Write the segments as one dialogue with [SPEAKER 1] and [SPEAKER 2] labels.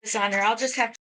[SPEAKER 1] this honor. I'll just have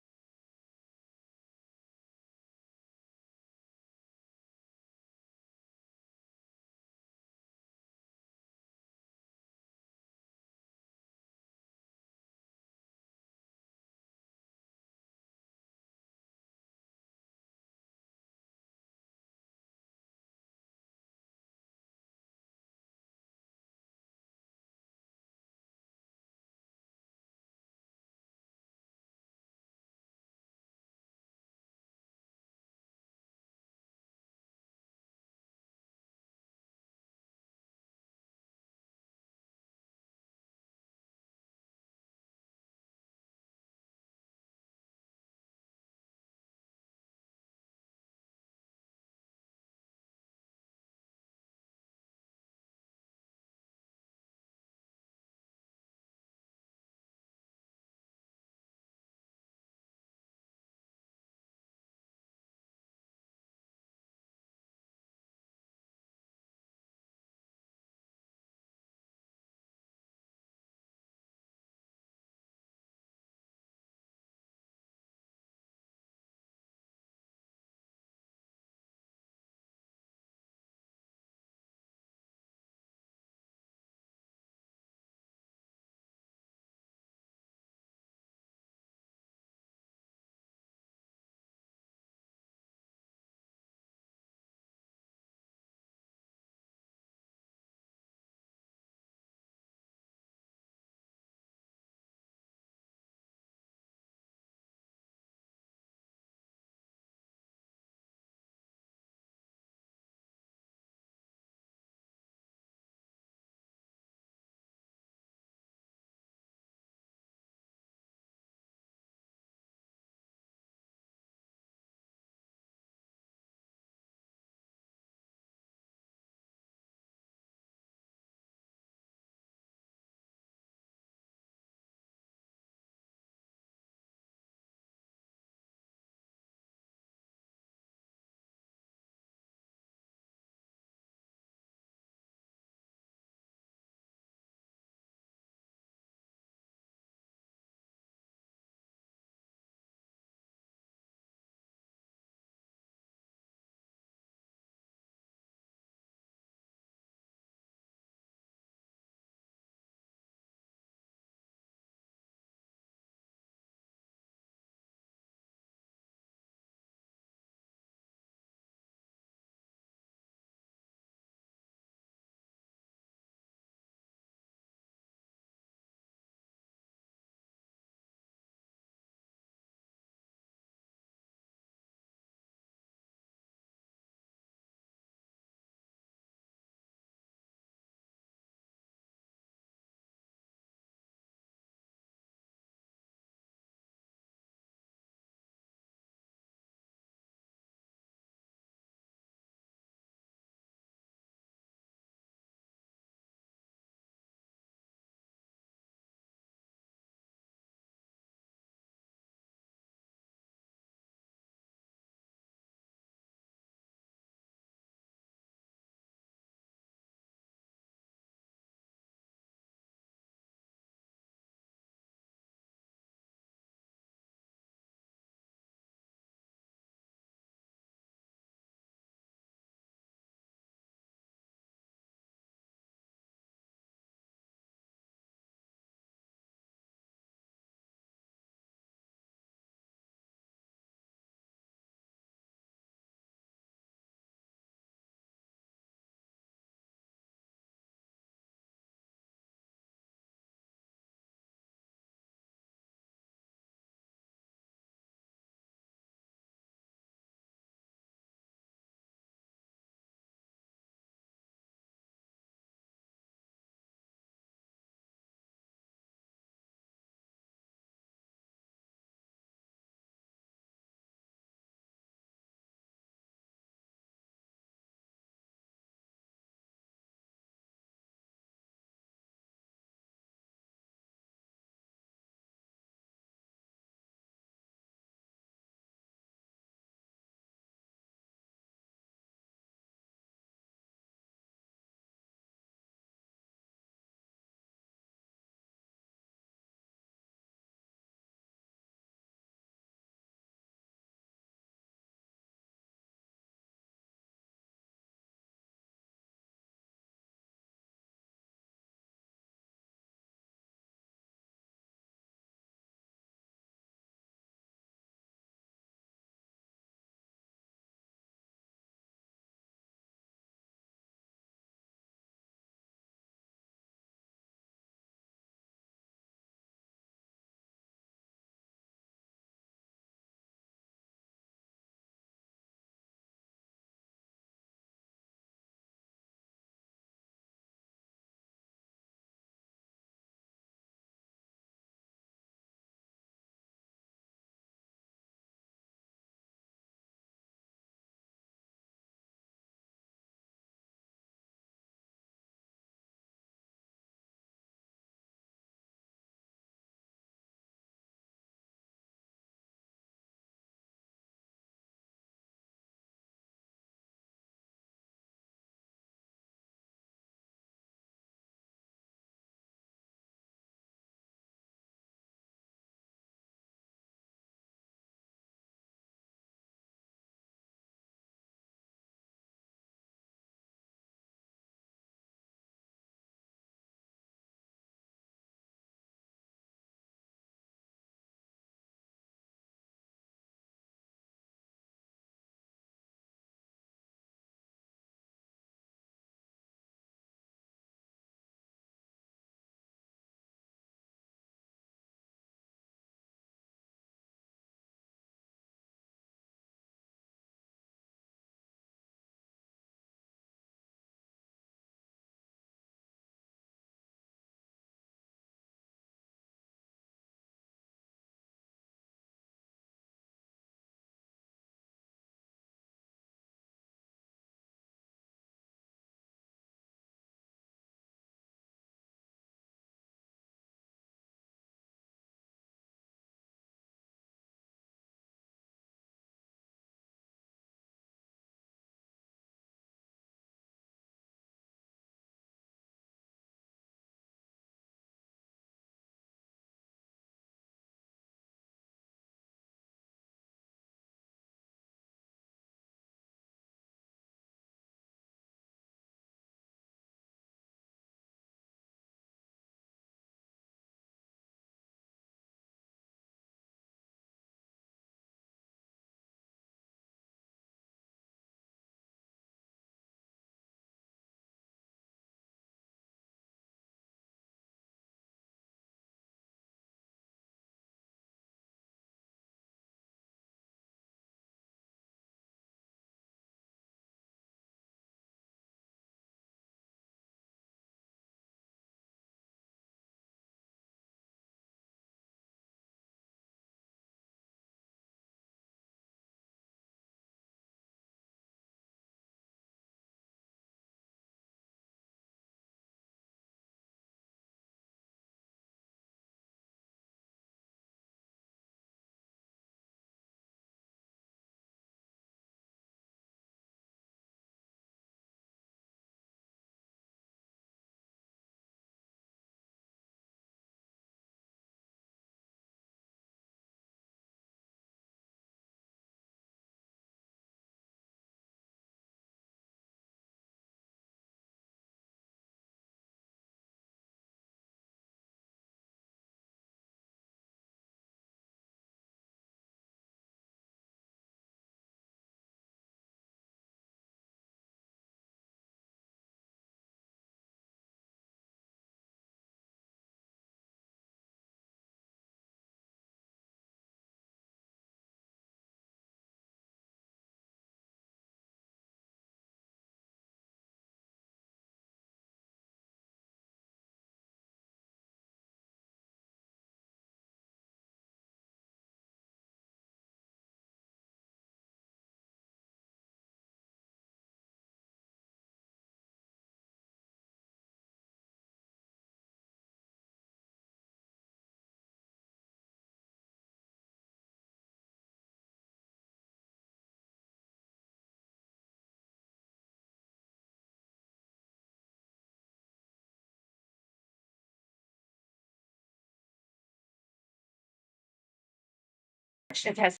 [SPEAKER 1] It has.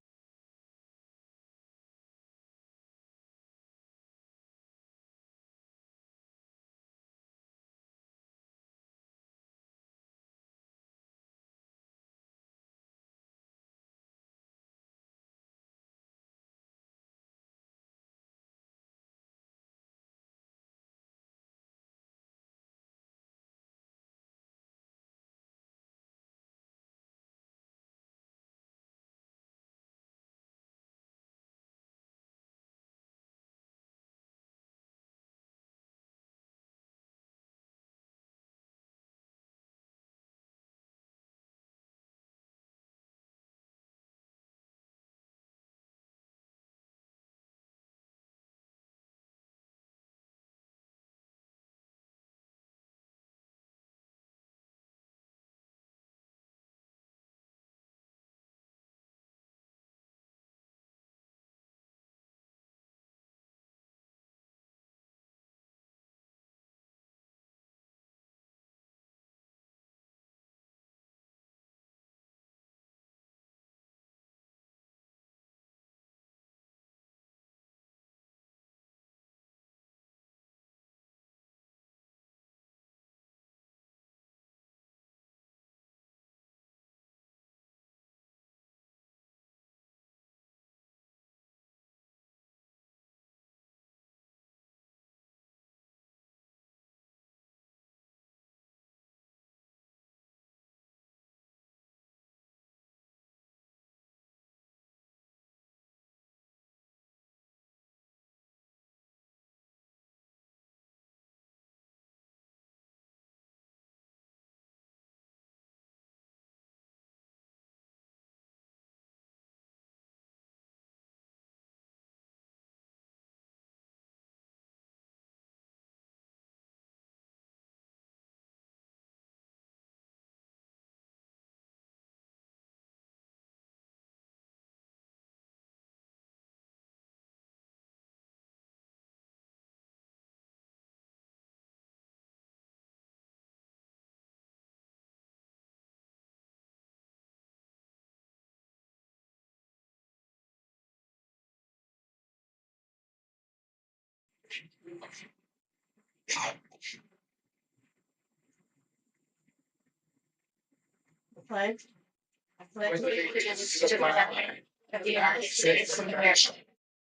[SPEAKER 1] Pledge. I pledge allegiance to the flag of the United States of America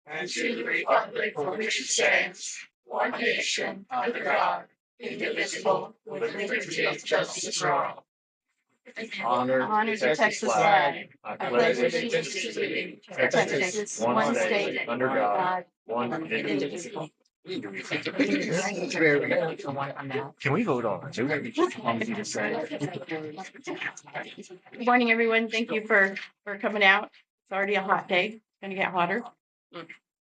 [SPEAKER 1] and to the republic for which it stands, one nation, under God, indivisible, with liberty and justice for all. Honor the Texas flag. I pledge allegiance to the Texas, one state, under God, one indivisible.
[SPEAKER 2] Can we vote on it?
[SPEAKER 1] Good morning, everyone. Thank you for coming out. It's already a hot day. It's gonna get hotter.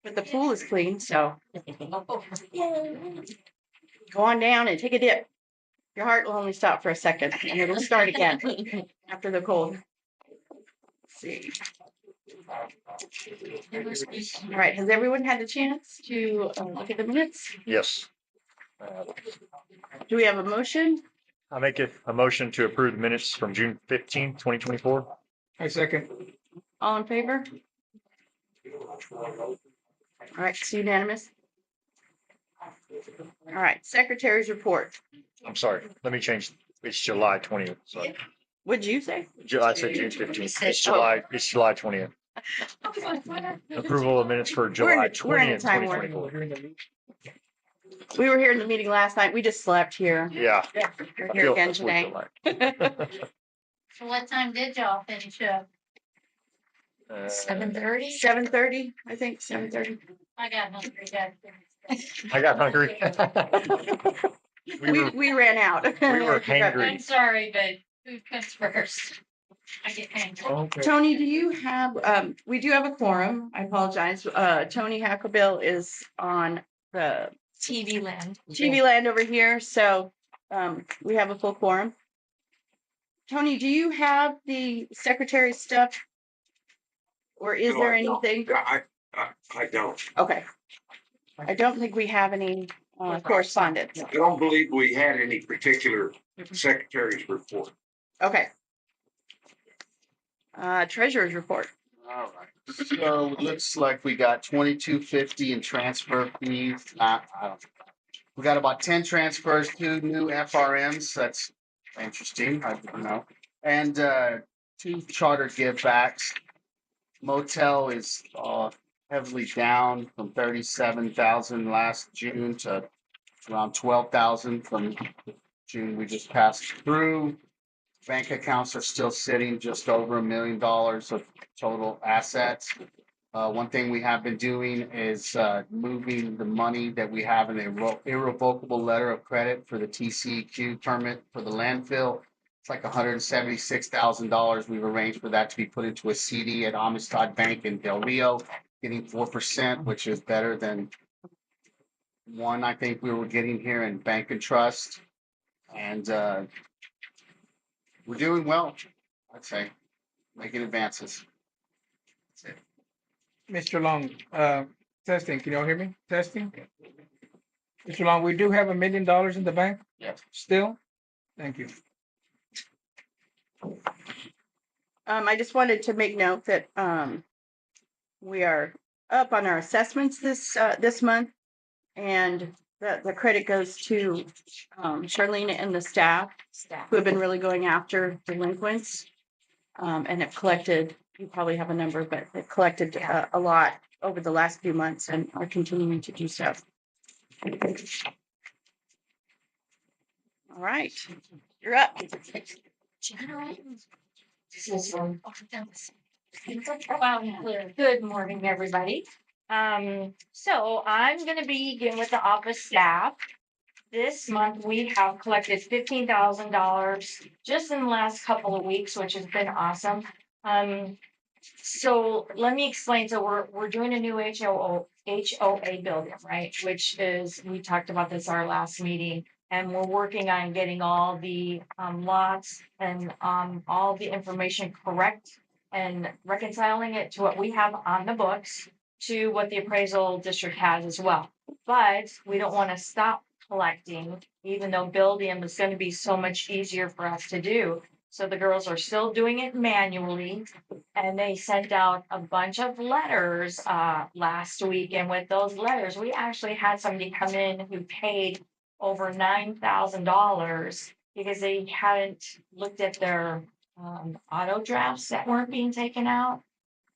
[SPEAKER 1] But the pool is clean, so go on down and take a dip. Your heart will only stop for a second and it'll start again after the cold. Let's see. All right, has everyone had the chance to look at the minutes?
[SPEAKER 2] Yes.
[SPEAKER 1] Do we have a motion?
[SPEAKER 2] I make a motion to approve the minutes from June 15th, 2024.
[SPEAKER 3] I second.
[SPEAKER 1] All in favor? All right, it's unanimous. All right, secretary's report.
[SPEAKER 2] I'm sorry. Let me change. It's July 20th. Sorry.
[SPEAKER 1] What'd you say?
[SPEAKER 2] I said June 15th. It's July 20th. Approval of minutes for July 20th,
[SPEAKER 1] we're in a time warp.
[SPEAKER 2] 2024.
[SPEAKER 1] We were here in the meeting last night. We just slept here.
[SPEAKER 2] Yeah.
[SPEAKER 1] We're
[SPEAKER 2] I
[SPEAKER 1] here
[SPEAKER 2] feel
[SPEAKER 1] again
[SPEAKER 2] that's what I
[SPEAKER 1] today.
[SPEAKER 2] like.
[SPEAKER 4] So what time did y'all finish up? 7:30?
[SPEAKER 1] 7:30, I think, 7:30.
[SPEAKER 4] I got hungry.
[SPEAKER 2] I got hungry.
[SPEAKER 1] We ran out.
[SPEAKER 2] We were hangry.
[SPEAKER 4] I'm sorry, but food comes first. I get hangry.
[SPEAKER 3] Okay.
[SPEAKER 1] Tony, do you have, we do have a quorum. I apologize. Tony Hackerbill is on the
[SPEAKER 4] TV land.
[SPEAKER 1] TV land over here, so we have a full quorum. Tony, do you have the secretary's stuff? Or is there anything?
[SPEAKER 5] I don't.
[SPEAKER 1] Okay. I don't think we have any correspondence.
[SPEAKER 5] I don't believe we had any particular secretary's report.
[SPEAKER 1] Okay. Treasurer's report.
[SPEAKER 3] All right. So it looks like we got 2250 in transfer fees. I don't. We got about 10 transfers, 2 new FRMs. That's interesting. I don't know. And 2 charter give backs. Motel is heavily down from 37,000 last June to around 12,000 from June we just passed through. Bank accounts are still sitting just over $1 million of total assets. One thing we have been doing is moving the money that we have in a irrevocable letter of credit for the TCEQ permit for the landfill. It's like $176,000. We've arranged for that to be put into a CD at Amistad Bank in Del Rio, getting 4%, which is better than one I think we were getting here in Bank and Trust. And we're doing well, I'd say, making advances. That's it.
[SPEAKER 6] Mr. Long, testing, can you all hear me? Testing? Mr. Long, we do have $1 million in the bank
[SPEAKER 3] Yes.
[SPEAKER 6] still? Thank you.
[SPEAKER 1] I just wanted to make note that we are up on our assessments this month, and the credit goes to Charlene and the staff who have been really going after delinquents, and have collected. You probably have a number, but they've collected a lot over the last few months and are continuing to do so. All right, you're up.
[SPEAKER 4] Good morning, everybody. So I'm gonna begin with the office staff. This month, we have collected $15,000 just in the last couple of weeks, which has been awesome. So let me explain. So we're doing a new HOA building, right? Which is, we talked about this our last meeting, and we're working on getting all the lots and all the information correct and reconciling it to what we have on the books to what the appraisal district has as well. But we don't want to stop collecting, even though building is going to be so much easier for us to do. So the girls are still doing it manually, and they sent out a bunch of letters last week. And with those letters, we actually had somebody come in who paid over $9,000 because they hadn't looked at their auto drafts that weren't being taken out.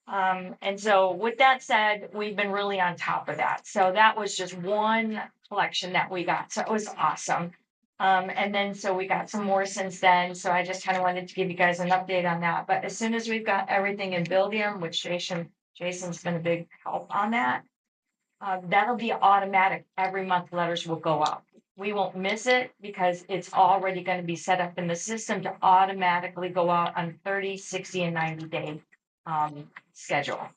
[SPEAKER 4] And so with that said, we've been really on top of that. So that was just one collection that we got. So it was awesome. And then so we got some more since then. So I just kind of wanted to give you guys an update on that. But as soon as we've got everything in Buildium, which Jason's been a big help on that, that'll be automatic. Every month letters will go out. We won't miss it because it's already going to be set up in the system to automatically go out on 30, 60, and 90-day schedule.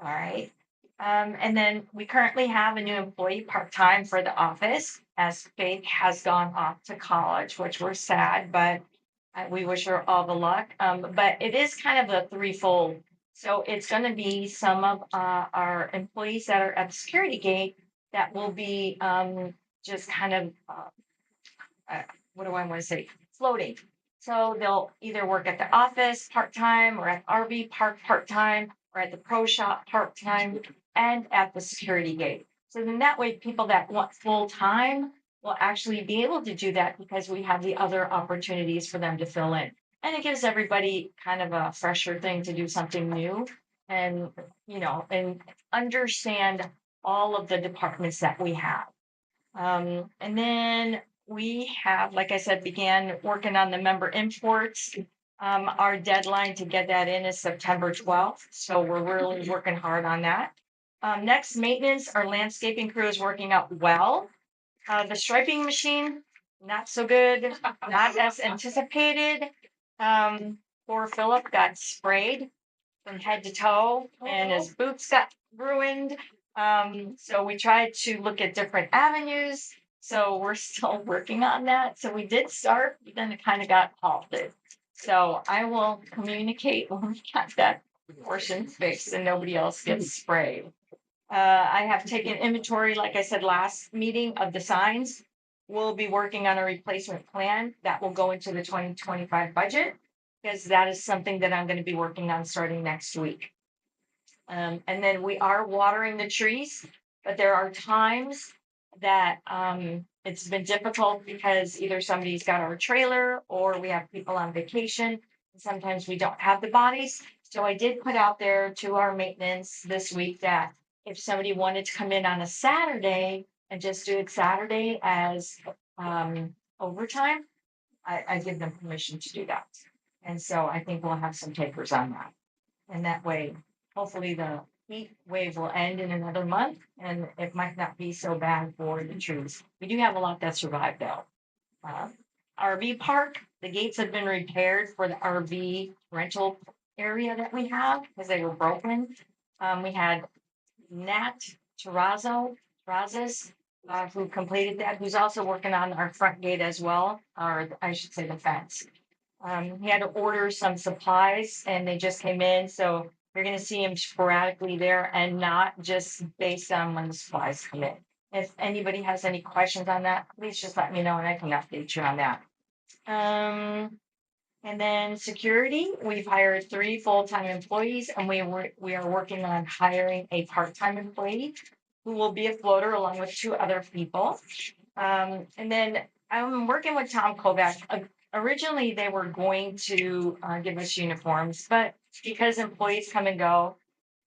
[SPEAKER 4] All right. And then we currently have a new employee part-time for the office as Faith has gone off to college, which we're sad, but we wish her all the luck. But it is kind of a threefold. So it's going to be some of our employees that are at the security gate that will be just kind of, what do I want to say, floating. So they'll either work at the office part-time or at RV park part-time or at the pro shop part-time and at the security gate. So then that way people that want full-time will actually be able to do that because we have the other opportunities for them to fill in. And it gives everybody kind of a fresher thing to do something new and, you know, and understand all of the departments that we have. And then we have, like I said, began working on the member imports. Our deadline to get that in is September 12th. So we're really working hard on that. Next, maintenance, our landscaping crew is working out well. The striping machine, not so good, not as anticipated. Poor Philip got sprayed from head to toe and his boots got ruined. So we tried to look at different avenues. So we're still working on that. So we did start, but then it kind of got halted. So I will communicate when we got that portion fixed and nobody else gets sprayed. I have taken inventory, like I said, last meeting of the signs. We'll be working on a replacement plan that will go into the 2025 budget because that is something that I'm going to be working on starting next week. And then we are watering the trees, but there are times that it's been difficult because either somebody's got our trailer or we have people on vacation. Sometimes we don't have the bodies. So I did put out there to our maintenance this week that if somebody wanted to come in on a Saturday and just do it Saturday as overtime, I give them permission to do that. And so I think we'll have some takers on that. And that way, hopefully the heat wave will end in another month and it might not be so bad for the trees. We do have a lot that survived though. RV park, the gates have been repaired for the RV rental area that we have because they were broken. We had Nat Terrazas, who completed that, who's also working on our front gate as well, or I should say the fence. He had to order some supplies and they just came in, so you're gonna see him sporadically there and not just based on when the supplies come in. If anybody has any questions on that, please just let me know and I can update you on that. And then security, we've hired 3 full-time employees and we are working on hiring a part-time employee who will be a floater along with 2 other people. And then I'm working with Tom Kovac. Originally, they were going to give us uniforms, but because employees come and go,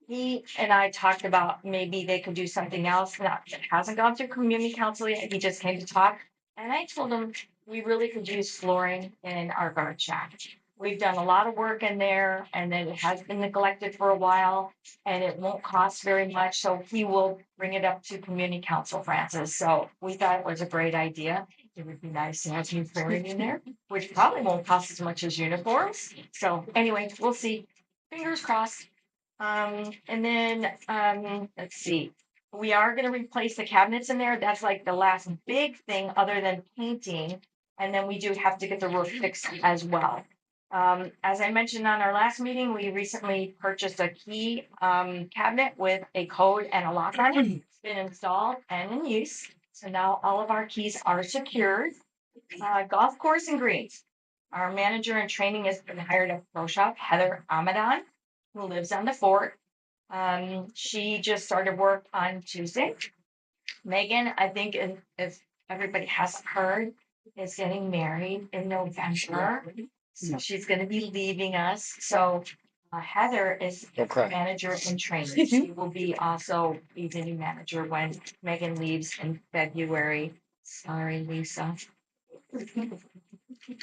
[SPEAKER 4] he and I talked about maybe they could do something else. Now, it hasn't gone through community council yet. He just came to talk. And I told him we really could use flooring in our guard shack. We've done a lot of work in there and then it has been neglected for a while and it won't cost very much. So he will bring it up to community council, Francis. So we thought it was a great idea. It would be nice to have some flooring in there, which probably won't cost as much as uniforms. So anyway, we'll see. Fingers crossed. And then let's see. We are going to replace the cabinets in there. That's like the last big thing other than painting. And then we do have to get the roof fixed as well. As I mentioned on our last meeting, we recently purchased a key cabinet with a code and a lock on it. It's been installed and in use. So now all of our keys are secured. Golf course and greens. Our manager in training has been hired at Pro Shop, Heather Amadon, who lives on the fort. She just started work on Tuesday. Megan, I think if everybody hasn't heard, is getting married in November. So she's going to be leaving us. So Heather is manager in training. She will be also be the new manager when Megan leaves in February. Sorry, Lisa.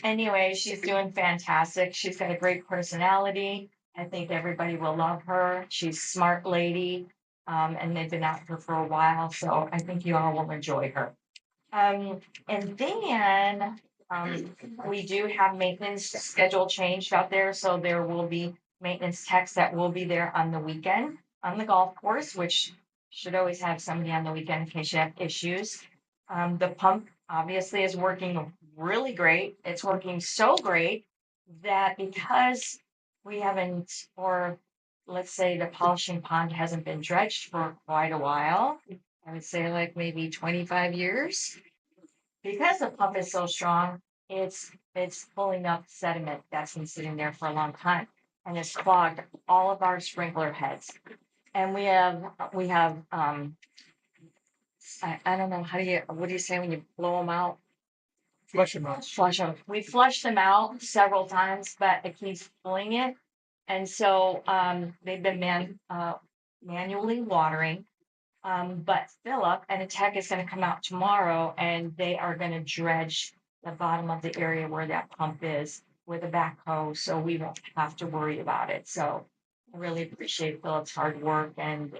[SPEAKER 4] Anyway, she's doing fantastic. She's got a great personality. I think everybody will love her. She's a smart lady. And they've been out here for a while, so I think you all will enjoy her. And then we do have maintenance schedule changed out there, so there will be maintenance techs that will be there on the weekend on the golf course, which should always have somebody on the weekend in case you have issues. The pump obviously is working really great. It's working so great that because we haven't, or let's say the polishing pond hasn't been dredged for quite a while, I would say like maybe 25 years. Because the pump is so strong, it's pulling up sediment that's been sitting there for a long time and it's clogged all of our sprinkler heads. And we have I don't know what do you say when you blow them out?
[SPEAKER 6] Flush them out.
[SPEAKER 4] Flush them. We flushed them out several times, but it keeps pulling it. And so they've been manually watering. But Philip and a tech is going to come out tomorrow and they are going to dredge the bottom of the area where that pump is with a backhoe. So we won't have to worry about it. So I really appreciate Philip's hard work and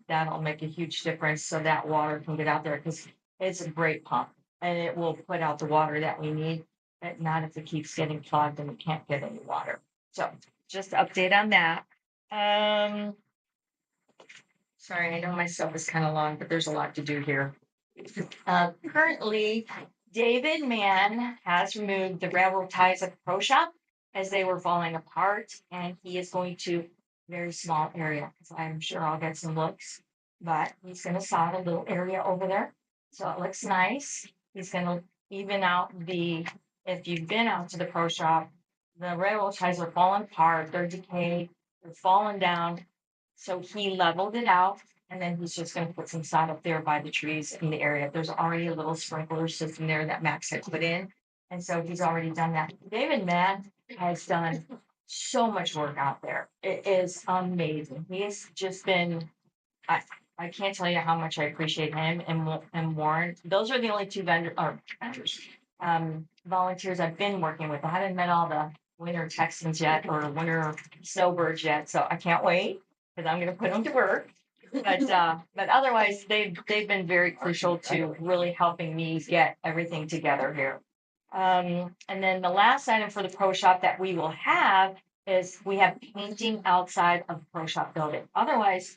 [SPEAKER 4] that'll make a huge difference so that water can get out there because it's a great pump and it will put out the water that we need, but not if it keeps getting clogged and we can't get any water. So just update on that. Sorry, I know my stuff is kind of long, but there's a lot to do here. Currently, David Mann has removed the railroad ties at the pro shop as they were falling apart, and he is going to very small area, because I'm sure I'll get some looks, but he's going to sod a little area over there, so it looks nice. He's going to even out if you've been out to the pro shop, the railroad ties are falling apart, they're decayed, they're falling down. So he leveled it out and then he's just gonna put some sod up there by the trees in the area. There's already a little sprinkler system there that Max had put in. And so he's already done that. David Mann has done so much work out there. It is amazing. He has just been, I can't tell you how much I appreciate him and Warren. Those are the only two vendors, volunteers I've been working with. I haven't met all the winter Texans yet or winter snowbirds yet, so I can't wait because I'm gonna put them to work. But otherwise, they've been very crucial to really helping me get everything together here. And then the last item for the pro shop that we will have is we have painting outside of the pro shop building. Otherwise,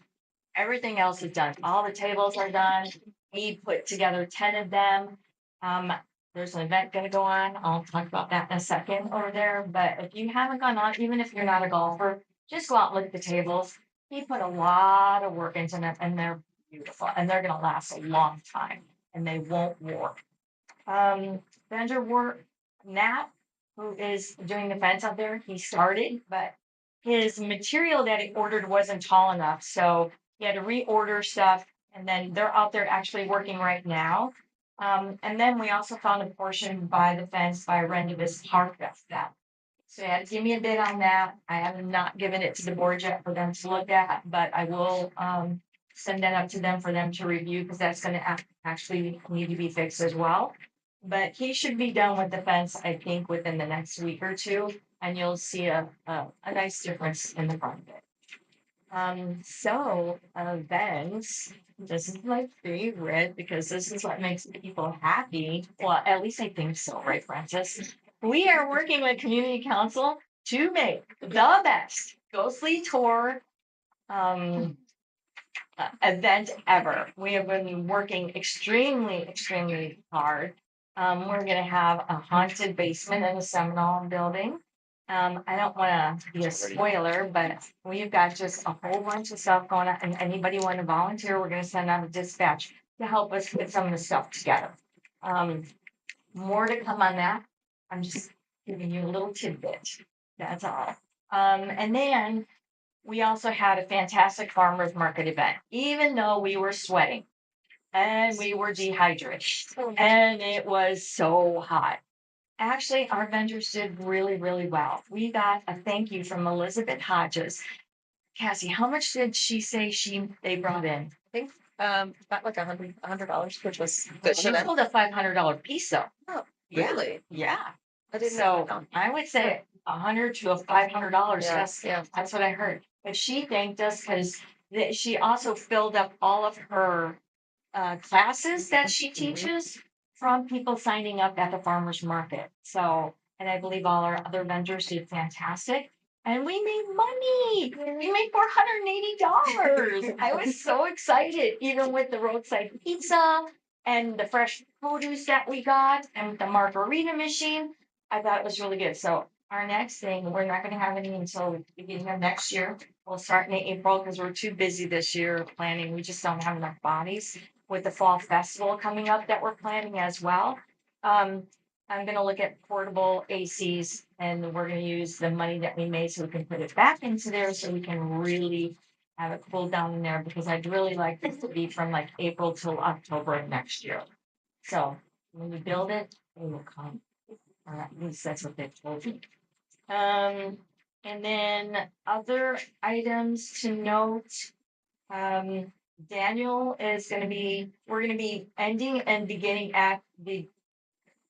[SPEAKER 4] everything else is done. All the tables are done. We put together 10 of them. There's an event gonna go on. I'll talk about that in a second over there. But if you haven't gone on, even if you're not a golfer, just go out and look at the tables. He put a lot of work into them and they're beautiful and they're gonna last a long time and they won't warp. Vendor work, Nat, who is doing the fence out there, he started, but his material that he ordered wasn't tall enough. So he had to reorder stuff and then they're out there actually working right now. And then we also found a portion by the fence by Rendezvous Park that. So he had to give me a bid on that. I have not given it to the board yet for them to look at, but I will send that up to them for them to review because that's gonna actually need to be fixed as well. But he should be done with the fence, I think, within the next week or two, and you'll see a nice difference in the front of it. So events, this is my favorite because this is what makes people happy. Well, at least I think so, right, Francis? We are working with community council to make the best ghostly tour event ever. We have been working extremely hard. We're gonna have a haunted basement in the Seminole building. I don't wanna be a spoiler, but we've got just a whole bunch of stuff going on, and anybody want to volunteer, we're gonna send out a dispatch to help us put some of the stuff together. More to come on that. I'm just giving you a little tidbit. That's all. And then we also had a fantastic farmers market event, even though we were sweating and we were dehydrated and it was so hot. Actually, our vendors did really well. We got a thank you from Elizabeth Hodges. Cassie, how much did she say they brought in?
[SPEAKER 1] About like $100, which was good
[SPEAKER 4] She
[SPEAKER 1] for them.
[SPEAKER 4] sold a $500 piece though.
[SPEAKER 1] Oh,
[SPEAKER 4] Yeah.
[SPEAKER 1] really?
[SPEAKER 4] Yeah.
[SPEAKER 1] I didn't know.
[SPEAKER 4] So I would say $100 to $500.
[SPEAKER 1] Yes, yeah.
[SPEAKER 4] That's what I heard. But she thanked us because she also filled up all of her classes that she teaches from people signing up at the farmers market. So, and I believe all our other vendors did fantastic. And we made money. We made $480. I was so excited, even with the roadside pizza and the fresh produce that we got and the margarita machine. I thought it was really good. So our next thing, we're not going to have any until the beginning of next year. We'll start in April because we're too busy this year planning. We just don't have enough bodies with the fall festival coming up that we're planning as well. I'm gonna look at portable ACs and we're gonna use the money that we made so we can put it back into there so we can really have it cool down in there because I'd really like this to be from like April till October of next year. So when we build it, they will come. Or at least that's what they told me. And then other items to note. Daniel is gonna be, we're gonna be ending and beginning at the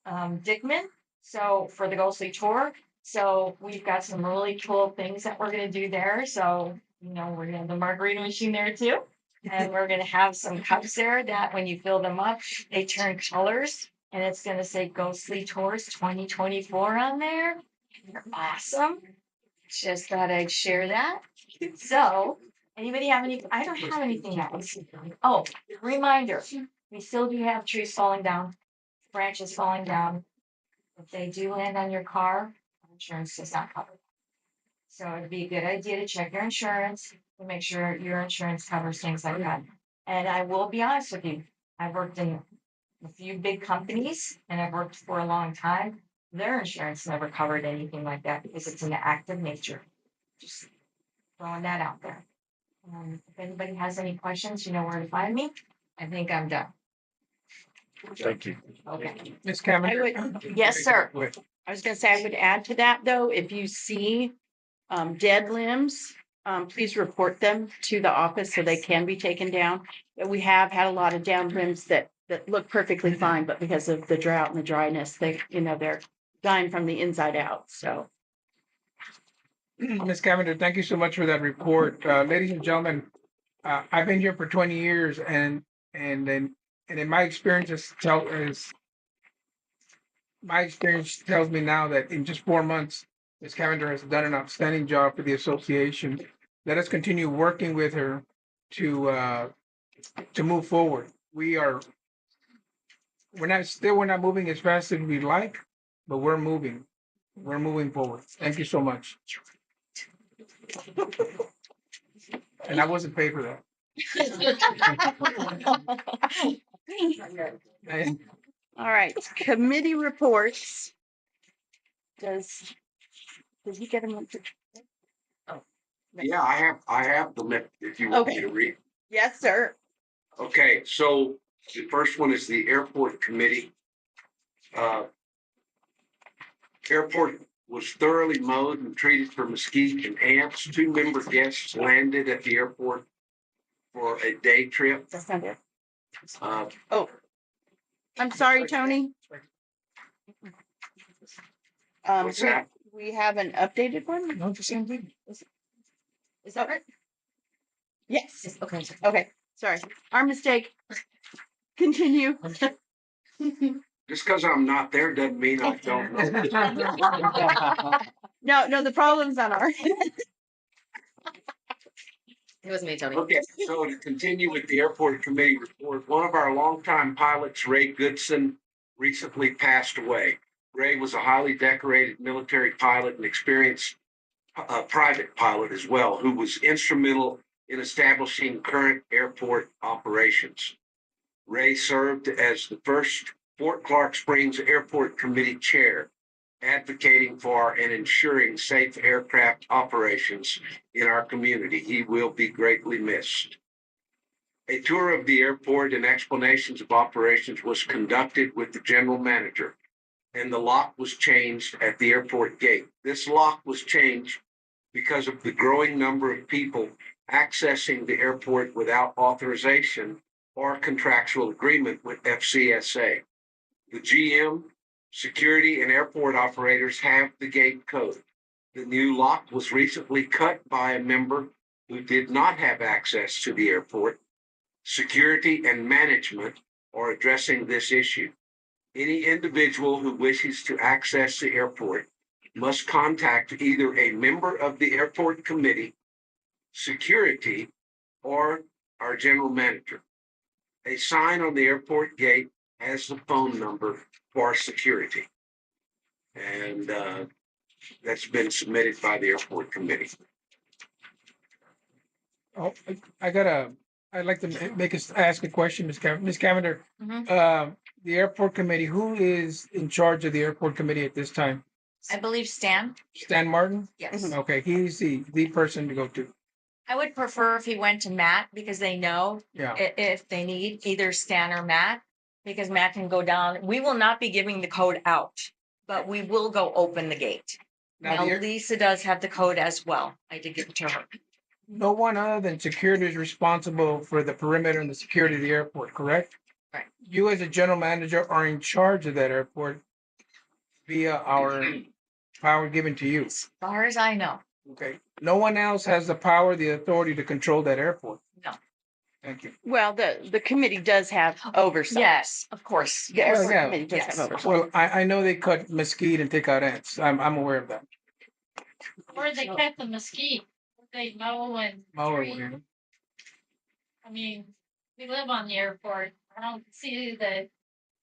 [SPEAKER 4] Dickman. So for the ghostly tour. So we've got some really cool things that we're gonna do there. So, we're gonna have the margarita machine there too. And we're gonna have some cups there that when you fill them up, they turn colors. And it's gonna say Ghostly Tours 2024 on there. They're awesome. Just thought I'd share that. So, anybody have any? I don't have anything else. Oh, reminder, we still do have trees falling down, branches falling down. If they do land on your car, insurance does not cover. So it'd be a good idea to check your insurance to make sure your insurance covers things like that. And I will be honest with you, I've worked in a few big companies and I've worked for a long time. Their insurance never covered anything like that because it's an act of nature. Just throwing that out there. If anybody has any questions, you know where to find me. I think I'm done.
[SPEAKER 2] Thank you.
[SPEAKER 4] Okay.
[SPEAKER 6] Ms. Cameron?
[SPEAKER 1] I yes, sir. I was gonna say, I would add to that, though, if you see dead limbs, please report them to the office so they can be taken down. We have had a lot of down limbs that look perfectly fine, but because of the drought and the dryness, they're dying from the inside out, so.
[SPEAKER 6] Ms. Cavender, thank you so much for that report. Ladies and gentlemen, I've been here for 20 years and in my experience tells me now that in just 4 months, Ms. Cavender has done an outstanding job for the association. Let us continue working with her to move forward. We're not moving as fast as we'd like, but we're moving. We're moving forward. Thank you so much. And I wasn't paid for that. And
[SPEAKER 1] All right, committee reports. Did he get them?
[SPEAKER 5] Yeah, I have the list if you want me to read.
[SPEAKER 1] Yes, sir.
[SPEAKER 5] Okay, so the first one is the airport committee. Airport was thoroughly mowed and treated for mesquite and ants. 2 member guests landed at the airport for a day trip.
[SPEAKER 1] That's not it.
[SPEAKER 5] Uh,
[SPEAKER 1] Oh, I'm sorry, Tony.
[SPEAKER 5] What's that?
[SPEAKER 1] We have an updated one.
[SPEAKER 6] no, the same thing.
[SPEAKER 1] Is that right? Yes. Okay. Okay. Sorry. Our mistake. Continue.
[SPEAKER 5] Just because I'm not there doesn't mean I don't know.
[SPEAKER 1] No, the problem's on our.
[SPEAKER 4] It was me, Tony.
[SPEAKER 5] Okay, so to continue with the airport committee report, one of our longtime pilots, Ray Goodson, recently passed away. Ray was a highly decorated military pilot and experienced private pilot as well, who was instrumental in establishing current airport operations. Ray served as the first Fort Clark Springs Airport Committee chair, advocating for and ensuring safe aircraft operations in our community. He will be greatly missed. A tour of the airport and explanations of operations was conducted with the general manager, and the lock was changed at the airport gate. This lock was changed because of the growing number of people accessing the airport without authorization or contractual agreement with FCSA. The GM, security, and airport operators have the gate code. The new lock was recently cut by a member who did not have access to the airport. Security and management are addressing this issue. Any individual who wishes to access the airport must contact either a member of the airport committee, security, or our general manager. A sign on the airport gate has the phone number for security. And that's been submitted by the airport committee.
[SPEAKER 6] Oh, I'd like to ask a question, Ms. Cavender.
[SPEAKER 4] Mhm.
[SPEAKER 6] The airport committee, who is in charge of the airport committee at this time?
[SPEAKER 4] I believe Stan.
[SPEAKER 6] Stan Martin?
[SPEAKER 4] Yes.
[SPEAKER 6] Okay, he's the person to go to.
[SPEAKER 4] I would prefer if he went to Matt because they know
[SPEAKER 6] Yeah.
[SPEAKER 4] if they need either Stan or Matt, because Matt can go down. We will not be giving the code out, but we will go open the gate.
[SPEAKER 6] Now,
[SPEAKER 4] Now, Lisa does have the code as well. I did give it to her.
[SPEAKER 6] no one other than security is responsible for the perimeter and the security of the airport, correct?
[SPEAKER 4] Right.
[SPEAKER 6] You as a general manager are in charge of that airport via our power given to you.
[SPEAKER 4] As far as I know,
[SPEAKER 6] Okay. No one else has the power, the authority to control that airport.
[SPEAKER 4] no.
[SPEAKER 6] Thank you.
[SPEAKER 1] Well, the committee does have oversight.
[SPEAKER 4] Yes, of course.
[SPEAKER 1] The
[SPEAKER 4] Yes.
[SPEAKER 1] airport
[SPEAKER 6] yeah.
[SPEAKER 1] committee does
[SPEAKER 4] Yes.
[SPEAKER 1] have oversight.
[SPEAKER 6] Well, I know they cut mesquite and take out ants. I'm aware of that.
[SPEAKER 7] Or they cut the mesquite, they mow and
[SPEAKER 6] Mower,
[SPEAKER 7] tree.
[SPEAKER 6] yeah.
[SPEAKER 7] I mean, we live on the airport. I don't see that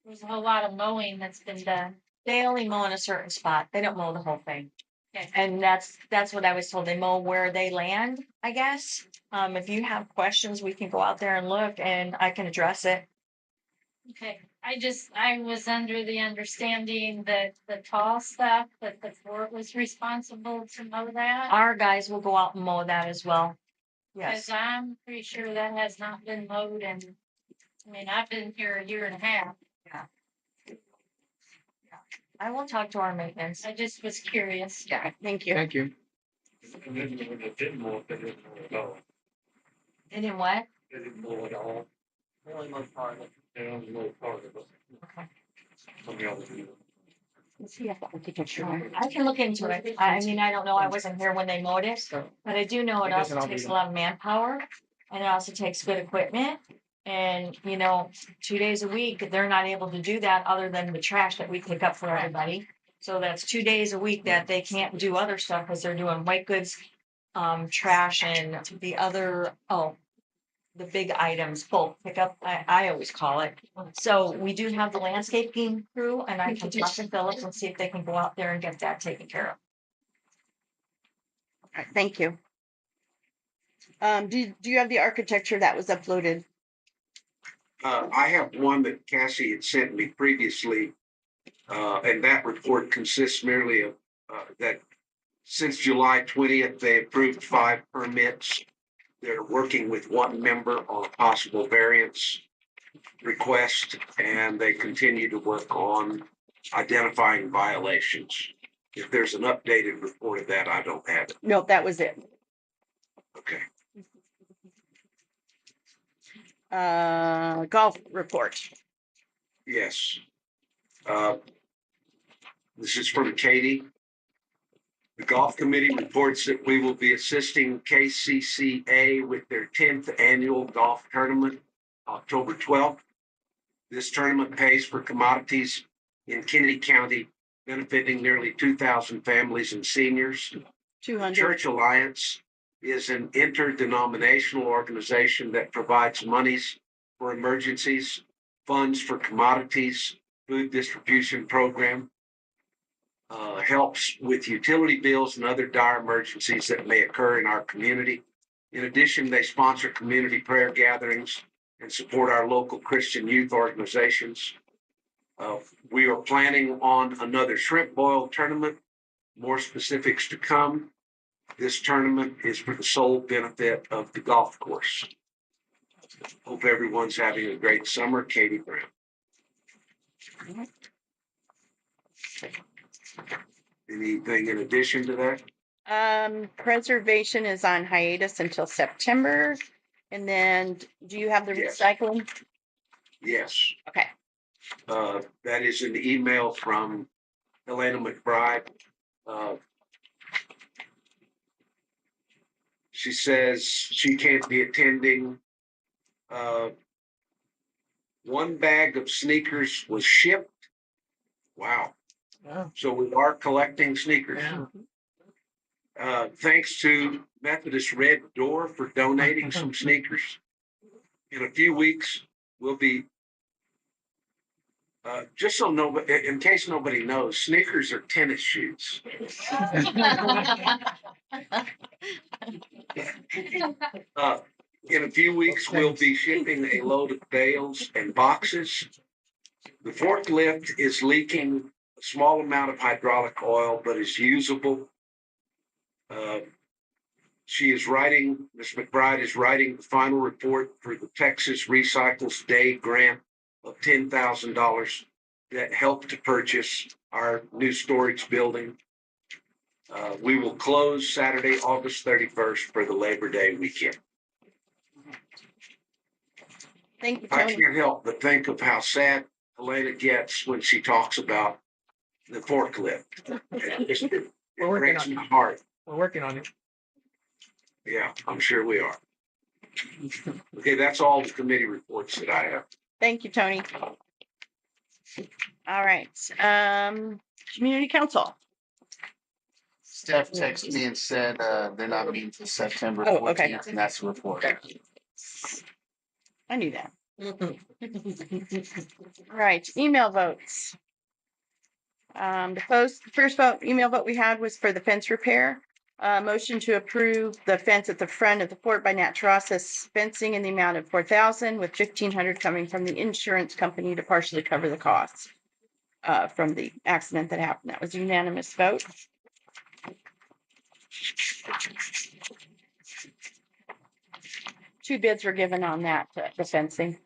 [SPEAKER 7] there's a whole lot of mowing that's been done.
[SPEAKER 4] They only mow in a certain spot. They don't mow the whole thing.
[SPEAKER 7] Okay.
[SPEAKER 4] And that's what I was told. They mow where they land, I guess. If you have questions, we can go out there and look and I can address it.
[SPEAKER 7] Okay, I was under the understanding that the tall stuff, that the fort was responsible to mow that.
[SPEAKER 4] Our guys will go out and mow that as well.
[SPEAKER 7] Cause
[SPEAKER 4] Yes,
[SPEAKER 7] I'm pretty sure that has not been mowed and, I mean, I've been here a year and a half.
[SPEAKER 4] I will talk to our maintenance.
[SPEAKER 7] I just was curious.
[SPEAKER 4] Yeah, thank you.
[SPEAKER 6] Thank you.
[SPEAKER 4] And in what? Let's see if I can get your- I can look into it. I mean, I don't know. I wasn't here when they mowed it, but I do know it also takes a lot of manpower and it also takes good equipment. And, 2 days a week, they're not able to do that other than the trash that we pick up for everybody. So that's 2 days a week that they can't do other stuff because they're doing white goods, trash and the other, the big items, bulk pickup, I always call it. So we do have the landscaping crew and I can talk to Phillips and see if they can go out there and get that taken care of.
[SPEAKER 1] All right, thank you. Do you have the architecture that was uploaded?
[SPEAKER 5] I have one that Cassie had sent me previously, and that report consists merely of that since July 20th, they approved 5 permits. They're working with one member on a possible variance request, and they continue to work on identifying violations. If there's an updated report of that, I don't have it.
[SPEAKER 1] Nope, that was it.
[SPEAKER 5] Okay.
[SPEAKER 1] Golf report.
[SPEAKER 5] Yes. This is from Katie. The golf committee reports that we will be assisting KCCA with their 10th annual golf tournament, October 12th. This tournament pays for commodities in Kinney County, benefiting nearly 2,000 families and seniors.
[SPEAKER 1] 200.
[SPEAKER 5] Church Alliance is an interdenominational organization that provides monies for emergencies, funds for commodities, food distribution program, helps with utility bills and other dire emergencies that may occur in our community. In addition, they sponsor community prayer gatherings and support our local Christian youth organizations. We are planning on another shrimp boil tournament. More specifics to come. This tournament is for the sole benefit of the golf course. Hope everyone's having a great summer. Katie Brown. Anything in addition to that?
[SPEAKER 1] Preservation is on hiatus until September. And then do you have the
[SPEAKER 5] Yes.
[SPEAKER 1] recycling?
[SPEAKER 5] Yes.
[SPEAKER 1] Okay.
[SPEAKER 5] That is an email from Helena McBride. She says she can't be attending. One bag of sneakers was shipped. Wow.
[SPEAKER 6] Yeah.
[SPEAKER 5] So we are collecting sneakers.
[SPEAKER 6] Yeah.
[SPEAKER 5] Thanks to Methodist Red Door for donating some sneakers. In a few weeks, we'll be, just so nobody, in case nobody knows, sneakers are tennis shoes. In a few weeks, we'll be shipping a load of bales and boxes. The forklift is leaking a small amount of hydraulic oil, but is usable. Ms. McBride is writing the final report for the Texas Recycles Day grant of $10,000 that helped to purchase our new storage building. We will close Saturday, August 31st for the Labor Day weekend.
[SPEAKER 1] Thank you,
[SPEAKER 5] I
[SPEAKER 1] Tony.
[SPEAKER 5] can't help but think of how sad Helena gets when she talks about the forklift. It
[SPEAKER 6] We're working
[SPEAKER 5] breaks
[SPEAKER 6] on
[SPEAKER 5] my
[SPEAKER 6] it.
[SPEAKER 5] heart.
[SPEAKER 6] We're working on it.
[SPEAKER 5] Yeah, I'm sure we are. Okay, that's all the committee reports that I have.
[SPEAKER 1] Thank you, Tony. All right. Community council.
[SPEAKER 3] Steph texted me and said they're not meeting till September
[SPEAKER 1] Oh, okay.
[SPEAKER 3] 14th, and that's the report.
[SPEAKER 1] I knew that. All right, email votes. The first email vote we had was for the fence repair. Motion to approve the fence at the front of the fort by Nat Terrasas fencing in the amount of $4,000 with $1,500 coming from the insurance company to partially cover the costs from the accident that happened. That was a unanimous vote. two bids were given on that, the fencing.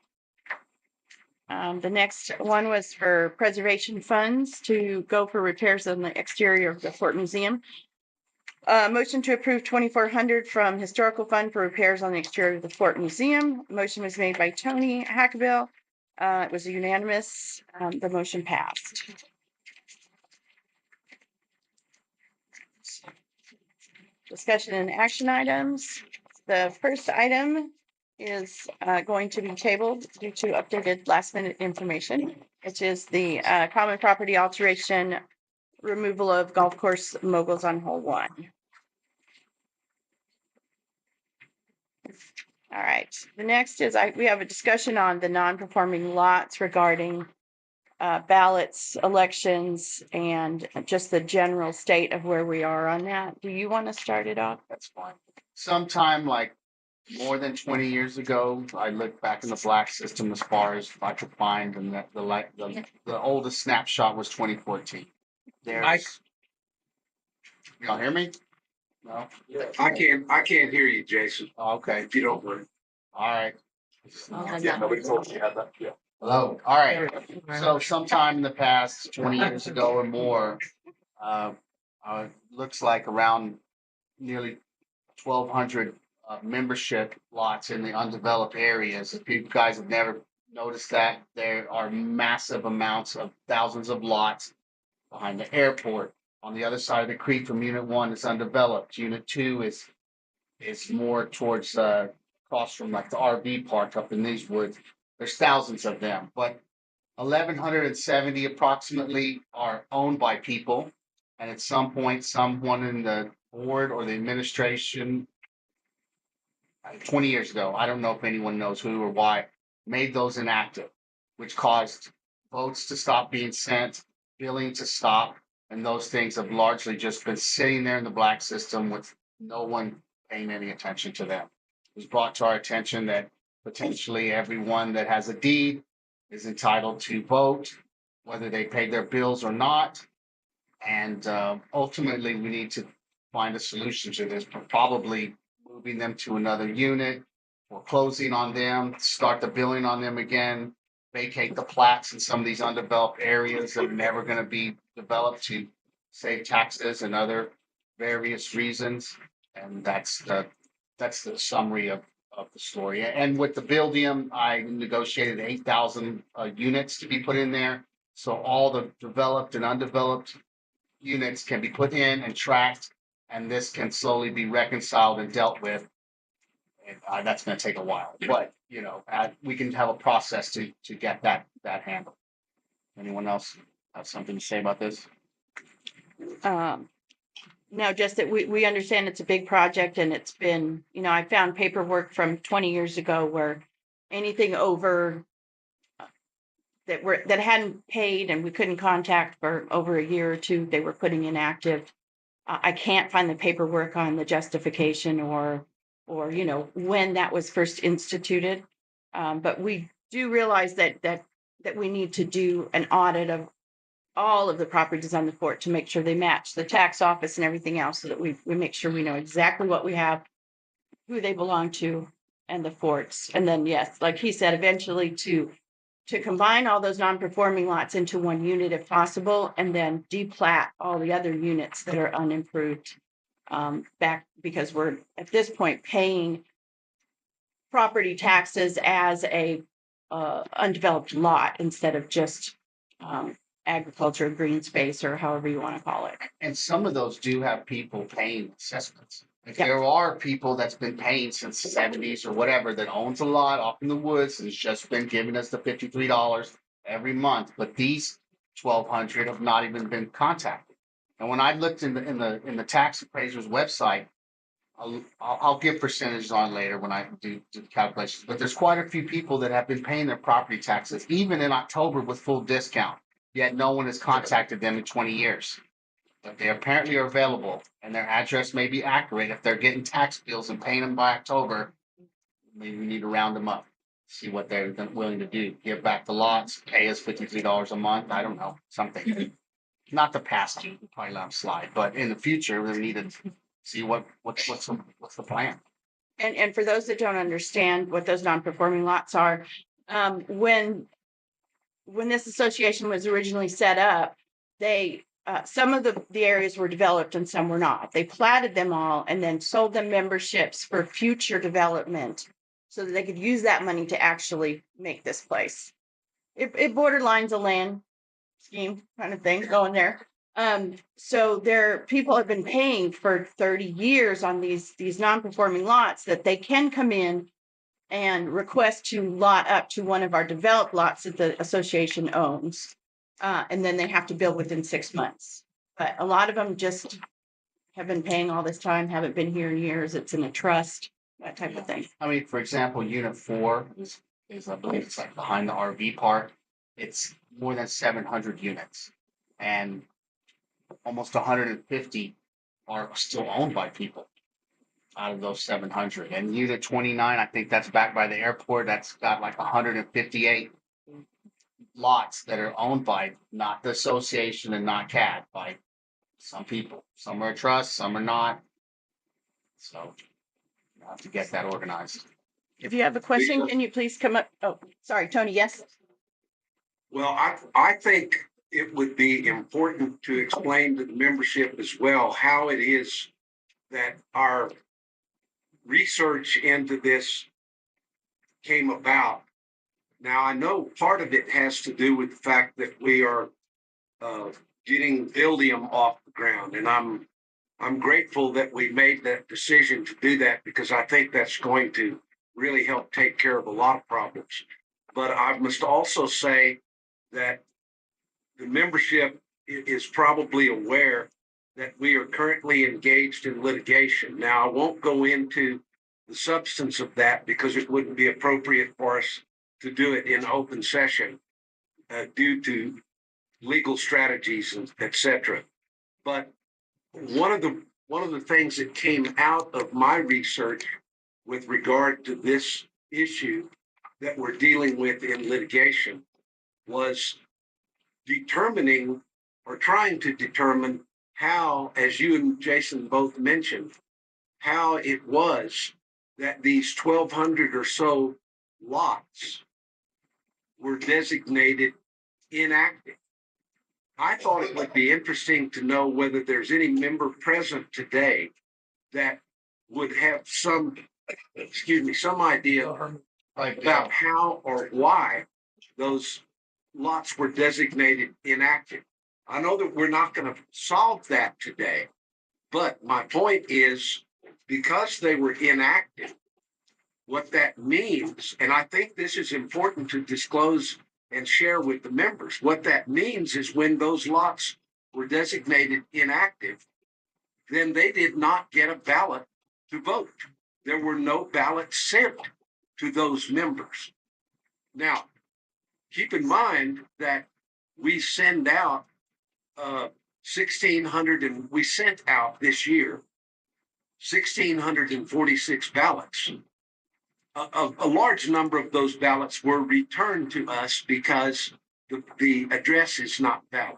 [SPEAKER 1] The next one was for preservation funds to go for repairs on the exterior of the Fort Museum. Motion to approve 2,400 from Historical Fund for repairs on the exterior of the Fort Museum. Motion was made by Tony Hackabill. It was unanimous. The motion passed. Discussion and action items. The first item is going to be tabled due to updated last minute information, which is the common property alteration removal of golf course moguls on hole 1. All right. The next is we have a discussion on the non-performing lots regarding ballots, elections, and just the general state of where we are on that. Do you want to start it off?
[SPEAKER 3] That's fine. Sometime like more than 20 years ago, I looked back in the black system as far as I could find, and that the oldest snapshot was 2014.
[SPEAKER 6] Mike?
[SPEAKER 3] There's, y'all hear me? No?
[SPEAKER 5] I can't hear you, Jason,
[SPEAKER 3] Okay,
[SPEAKER 5] if you don't mind.
[SPEAKER 3] all right.
[SPEAKER 2] Yeah, nobody told you had that. Yeah.
[SPEAKER 3] Hello, all right. So sometime in the past 20 years ago or more, looks like around nearly 1,200 membership lots in the undeveloped areas. If you guys have never noticed that, there are massive amounts of thousands of lots behind the airport. On the other side of the creek from Unit 1 is undeveloped. Unit 2 is more towards across from like the RV park up in these woods. There's thousands of them, but 1,170 approximately are owned by people. And at some point, someone in the board or the administration 20 years ago, I don't know if anyone knows who or why, made those inactive, which caused votes to stop being sent, billing to stop, and those things have largely just been sitting there in the black system with no one paying any attention to them. It was brought to our attention that potentially everyone that has a deed is entitled to vote, whether they paid their bills or not. And ultimately, we need to find a solution to this, probably moving them to another unit, foreclosing on them, start the billing on them again, vacate the plats in some of these undeveloped areas that are never going to be developed to save taxes and other various reasons. And that's the summary of the story. And with the buildium, I negotiated 8,000 units to be put in there. So all the developed and undeveloped units can be put in and tracked, and this can slowly be reconciled and dealt with. And that's going to take a while, but we can have a process to get that handled. Anyone else have something to say about this?
[SPEAKER 1] No, just that we understand it's a big project, and it's been, I found paperwork from 20 years ago where anything over that hadn't paid and we couldn't contact for over a year or two, they were putting inactive. I can't find the paperwork on the justification or when that was first instituted. But we do realize that we need to do an audit of all of the properties on the fort to make sure they match the tax office and everything else, so that we make sure we know exactly what we have, who they belong to, and the forts. And then, yes, like he said, eventually to combine all those non-performing lots into one unit if possible, and then deplat all the other units that are unimproved back, because we're at this point paying property taxes as a undeveloped lot instead of just agriculture, green space, or however you want to call it.
[SPEAKER 3] And some of those do have people paying assessments. If
[SPEAKER 1] Yep.
[SPEAKER 3] there are people that's been paying since the 70s or whatever that owns a lot off in the woods and has just been giving us the $53 every month, but these 1,200 have not even been contacted. And when I looked in the tax appraiser's website, I'll give percentages on later when I do the calculations, but there's quite a few people that have been paying their property taxes even in October with full discount, yet no one has contacted them in 20 years. But they apparently are available, and their address may be accurate. If they're getting tax bills and paying them by October, maybe we need to round them up, see what they're willing to do. Give back the lots, pay us $53 a month. I don't know, something. Not the past due, probably let them slide, but in the future, we need to see what's the plan.
[SPEAKER 1] and for those that don't understand what those non-performing lots are, when this association was originally set up, they, some of the areas were developed and some were not. They platted them all and then sold them memberships for future development so that they could use that money to actually make this place. It borderlines a land scheme kind of thing going there. So people have been paying for 30 years on these non-performing lots that they can come in and request to lot up to one of our developed lots that the association owns. And then they have to build within 6 months. But a lot of them just have been paying all this time, haven't been here in years. It's in a trust, that type of thing.
[SPEAKER 3] I mean, for example, unit 4 is I believe it's like behind the RV park. It's more than 700 units, and almost 150 are still owned by people out of those 700. And unit 29, I think that's back by the airport. That's got like 158 lots that are owned by not the association and not CAD, by some people. Some are a trust, some are not. So you have to get that organized.
[SPEAKER 1] If you have a question, can you please come up? Oh, sorry, Tony. Yes.
[SPEAKER 5] Well, I think it would be important to explain to the membership as well how it is that our research into this came about. Now, I know part of it has to do with the fact that we are getting Buildium off the ground, and I'm grateful that we made that decision to do that, because I think that's going to really help take care of a lot of problems. But I must also say that the membership is probably aware that we are currently engaged in litigation. Now, I won't go into the substance of that because it wouldn't be appropriate for us to do it in open session due to legal strategies, etc. But one of the things that came out of my research with regard to this issue that we're dealing with in litigation was determining or trying to determine how, as you and Jason both mentioned, how it was that these 1,200 or so lots were designated inactive. I thought it would be interesting to know whether there's any member present today that would have some idea about how or why those lots were designated inactive. I know that we're not going to solve that today, but my point is, because they were inactive, what that means, and I think this is important to disclose and share with the members, what that means is when those lots were designated inactive, then they did not get a ballot to vote. There were no ballots sent to those members. Now, keep in mind that we send out 1,600, and we sent out this year 1,646 ballots. A large number of those ballots were returned to us because the address is not valid.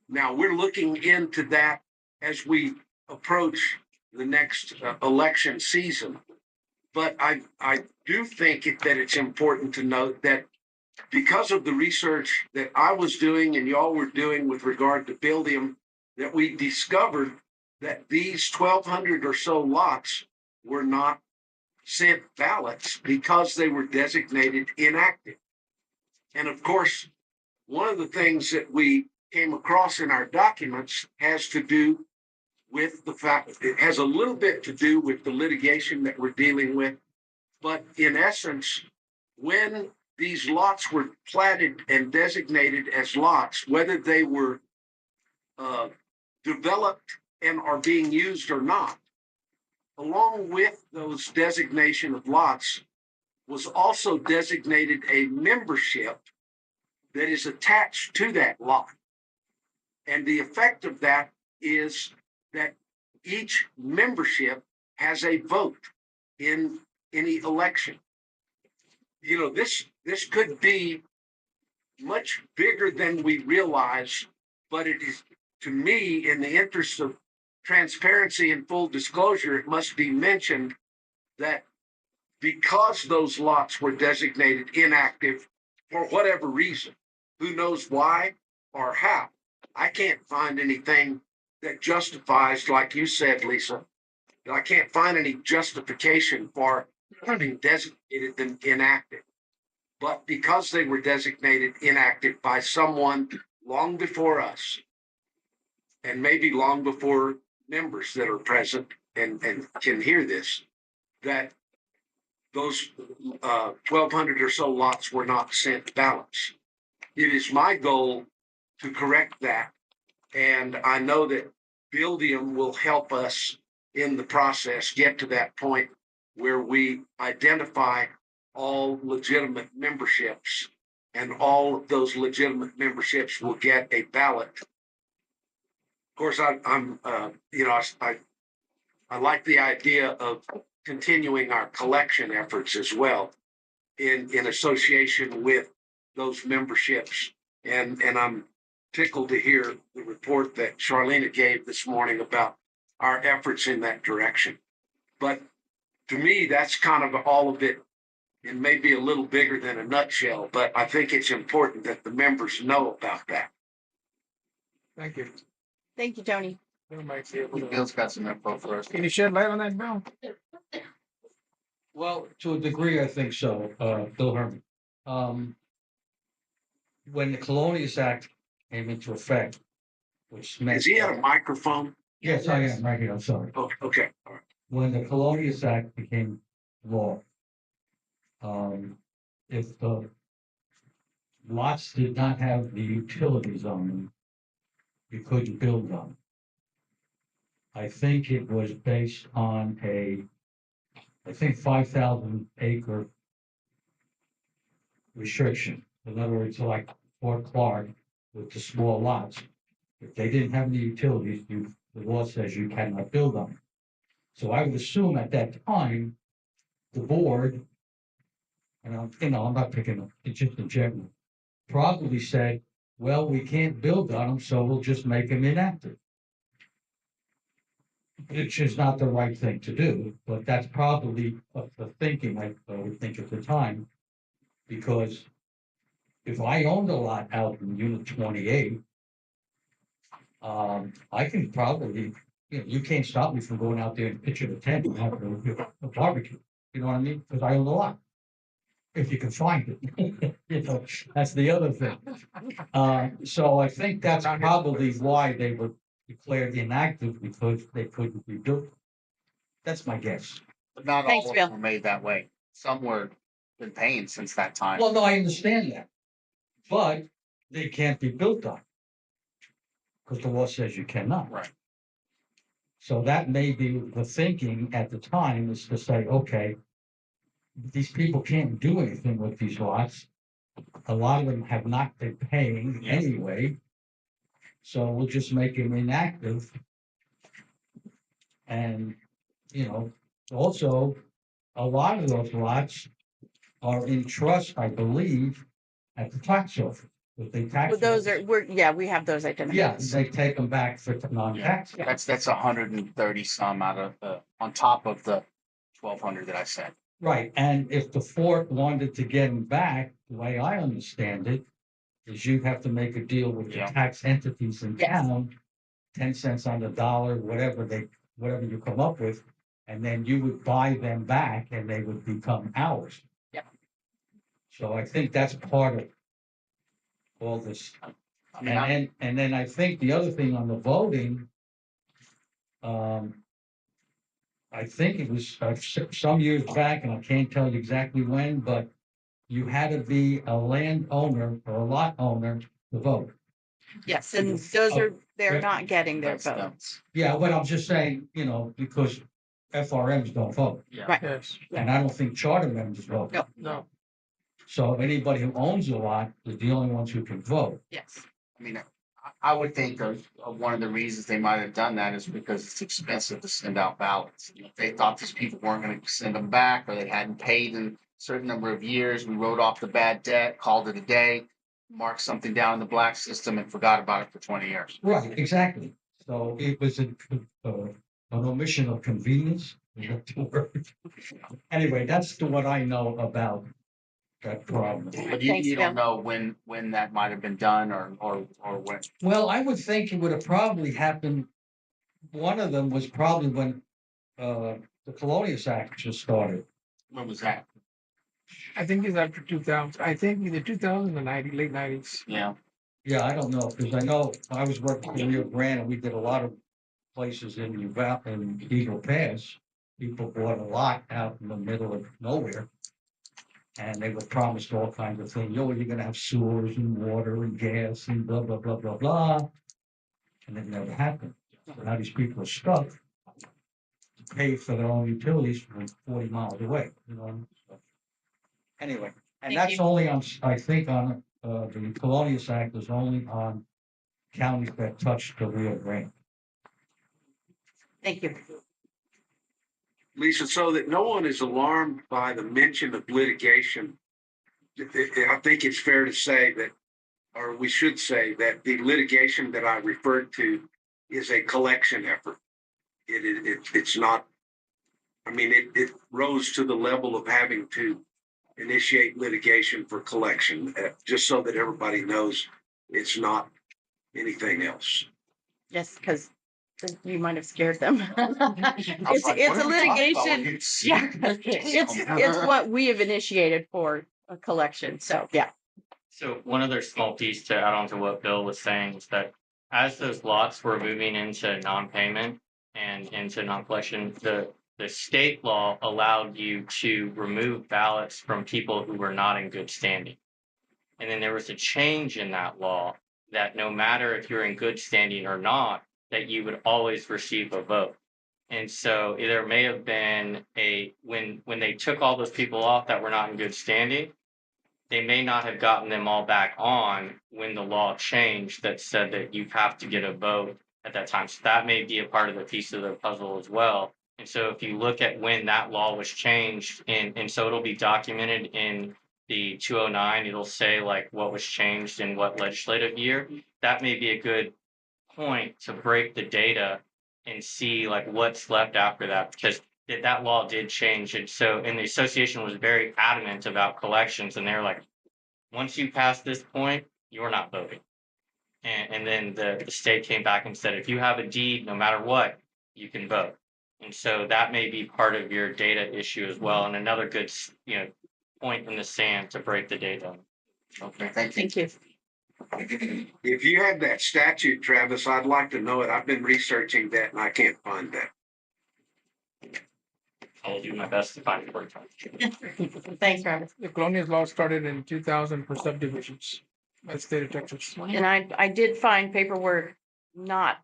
[SPEAKER 5] Now, we're looking into that as we approach the next election season. But I do think that it's important to note that because of the research that I was doing and y'all were doing with regard to Buildium, that we discovered that these 1,200 or so lots were not sent ballots because they were designated inactive. And of course, one of the things that we came across in our documents has to do with the fact that it has a little bit to do with the litigation that we're dealing with. But in essence, when these lots were platted and designated as lots, whether they were developed and are being used or not, along with those designation of lots was also designated a membership that is attached to that lot. And the effect of that is that each membership has a vote in any election. You know, this could be much bigger than we realize, but it is, to me, in the interest of transparency and full disclosure, it must be mentioned that because those lots were designated inactive for whatever reason, who knows why or how, I can't find anything that justifies, like you said, Lisa, I can't find any justification for having designated them inactive. But because they were designated inactive by someone long before us, and maybe long before members that are present and can hear this, that those 1,200 or so lots were not sent ballots. It is my goal to correct that. And I know that Buildium will help us in the process get to that point where we identify all legitimate memberships, and all of those legitimate memberships will get a ballot. Of course, I'm I like the idea of continuing our collection efforts as well in association with those memberships. And I'm tickled to hear the report that Charlena gave this morning about our efforts in that direction. But to me, that's kind of all of it. It may be a little bigger than a nutshell, but I think it's important that the members know about that.
[SPEAKER 6] Thank you.
[SPEAKER 1] Thank you, Tony.
[SPEAKER 6] Bill might be able to-
[SPEAKER 3] Bill's got some info for us.
[SPEAKER 6] Can you shed light on that, Bill?
[SPEAKER 8] Well, to a degree, I think so, Bill Herman. When the Colonius Act came into effect, which meant.
[SPEAKER 5] Is he at a microphone?
[SPEAKER 8] Yes, I am, right here, I'm sorry.
[SPEAKER 5] Oh, okay. All right.
[SPEAKER 8] When the Colonius Act became law, if the lots did not have the utilities on them, you couldn't build on them. I think it was based on I think 5,000 acre restriction. In other words, like Fort Clark with the small lots. If they didn't have the utilities, the law says you cannot build on them. So I would assume at that time, the board, and I'm not picking up, it's just in general, probably said, well, we can't build on them, so we'll just make them inactive. Which is not the right thing to do, but that's probably the thinking I would think at the time. Because if I owned a lot out in unit 28, I can probably, you can't stop me from going out there and pitching a tent and having a barbecue. You know what I mean? Because I own the lot. If you can find it. That's the other thing. So I think that's probably why they were declared inactive, because they couldn't be built. That's my guess.
[SPEAKER 3] But not
[SPEAKER 1] Thanks,
[SPEAKER 3] all of
[SPEAKER 1] Bill.
[SPEAKER 3] them were made that way. Some were been paying since that time.
[SPEAKER 8] Well, no, I understand that. But they can't be built on. Because the law says you cannot.
[SPEAKER 3] Right.
[SPEAKER 8] So that may be the thinking at the time, is to say, okay, these people can't do anything with these lots. A lot of them have not been paying anyway. So we'll just make them inactive. And, also, a lot of those lots are in trust, I believe, at the tax office. If they tax.
[SPEAKER 1] Well, those are, we have those identified.
[SPEAKER 8] Yeah, they take them back for non-tax.
[SPEAKER 3] That's 130 some out of on top of the 1,200 that I said.
[SPEAKER 8] Right, and if the fort wanted to get them back, the way I understand it, is you'd have to make a deal with the
[SPEAKER 3] Yeah.
[SPEAKER 8] tax entities in
[SPEAKER 1] Yes.
[SPEAKER 8] town, 10 cents on the dollar, whatever you come up with, and then you would buy them back and they would become ours.
[SPEAKER 1] Yep.
[SPEAKER 8] So I think that's part of all this.
[SPEAKER 3] I mean,
[SPEAKER 8] And then I think the other thing on the voting, I think it was some years back, and I can't tell you exactly when, but you had to be a landowner or a lot owner to vote.
[SPEAKER 1] Yes, and those are, they're not getting their
[SPEAKER 3] that's them.
[SPEAKER 1] votes.
[SPEAKER 8] Yeah, but I'm just saying, because FRMs don't vote,
[SPEAKER 1] Right.
[SPEAKER 6] Yes.
[SPEAKER 8] and I don't think charter members vote.
[SPEAKER 1] No.
[SPEAKER 6] No.
[SPEAKER 8] So anybody who owns a lot is the only ones who can vote.
[SPEAKER 1] Yes.
[SPEAKER 3] I mean, I would think of one of the reasons they might have done that is because it's expensive to send out ballots. If they thought these people weren't going to send them back, or they hadn't paid in a certain number of years, we wrote off the bad debt, called it a day, marked something down in the black system, and forgot about it for 20 years.
[SPEAKER 8] Right, exactly. So it was an omission of convenience. Is that the word? Anyway, that's what I know about that problem.
[SPEAKER 3] But you,
[SPEAKER 4] Thanks,
[SPEAKER 3] you don't
[SPEAKER 4] Bill.
[SPEAKER 3] know when that might have been done or when.
[SPEAKER 8] Well, I would think it would have probably happened. One of them was probably when the Colonius Act just started.
[SPEAKER 3] When was that?
[SPEAKER 6] I think it's after 2000. I think either 2000 or 90, late 90s.
[SPEAKER 3] Yeah.
[SPEAKER 8] Yeah, I don't know, because I know I was working in Rio Grande and we did a lot of places in in Eagle Pass. People bought a lot out in the middle of nowhere. And they were promised all kinds of things. Oh, you're gonna have sewers and water and gas and blah, blah, blah, blah, blah. And it never happened. So now these people are stuck to pay for their own utilities from 40 miles away, you know? So, anyway, and
[SPEAKER 4] Thank
[SPEAKER 8] that's
[SPEAKER 4] you.
[SPEAKER 8] only on, I think on, the Colonius Act is only on counties that touch the Rio Grande.
[SPEAKER 4] Thank you.
[SPEAKER 5] Lisa, so that no one is alarmed by the mention of litigation, I think it's fair to say that, or we should say that the litigation that I referred to is a collection effort. It's not, I mean, it rose to the level of having to initiate litigation for collection, just so that everybody knows it's not anything else.
[SPEAKER 1] Yes, because you might have scared them.
[SPEAKER 3] I was like,
[SPEAKER 1] It's
[SPEAKER 3] what
[SPEAKER 1] a
[SPEAKER 3] are we talking about?
[SPEAKER 1] litigation. Yeah, it's what we have initiated for a collection. So, yeah.
[SPEAKER 9] So one other small piece to add on to what Bill was saying is that as those lots were moving into non-payment and into non-collection, the state law allowed you to remove ballots from people who were not in good standing. And then there was a change in that law that no matter if you're in good standing or not, that you would always receive a vote. And so there may have been when they took all those people off that were not in good standing, they may not have gotten them all back on when the law changed that said that you have to get a vote at that time. So that may be a part of the piece of the puzzle as well. And so if you look at when that law was changed, and so it'll be documented in the 209, it'll say like what was changed in what legislative year. That may be a good point to break the data and see like what's left after that, because that law did change. And so, and the association was very adamant about collections, and they're like, once you pass this point, you're not voting. And then the state came back and said, if you have a deed, no matter what, you can vote. And so that may be part of your data issue as well, and another good, point in the sand to break the data.
[SPEAKER 3] Okay, thank you.
[SPEAKER 1] Thank you.
[SPEAKER 5] If you have that statute, Travis, I'd like to know it. I've been researching that and I can't find that.
[SPEAKER 9] I'll do my best to find it for you.
[SPEAKER 1] Thanks, Travis.
[SPEAKER 6] The colonial law started in 2000 for subdivisions by the state of Texas.
[SPEAKER 1] And I did find paperwork not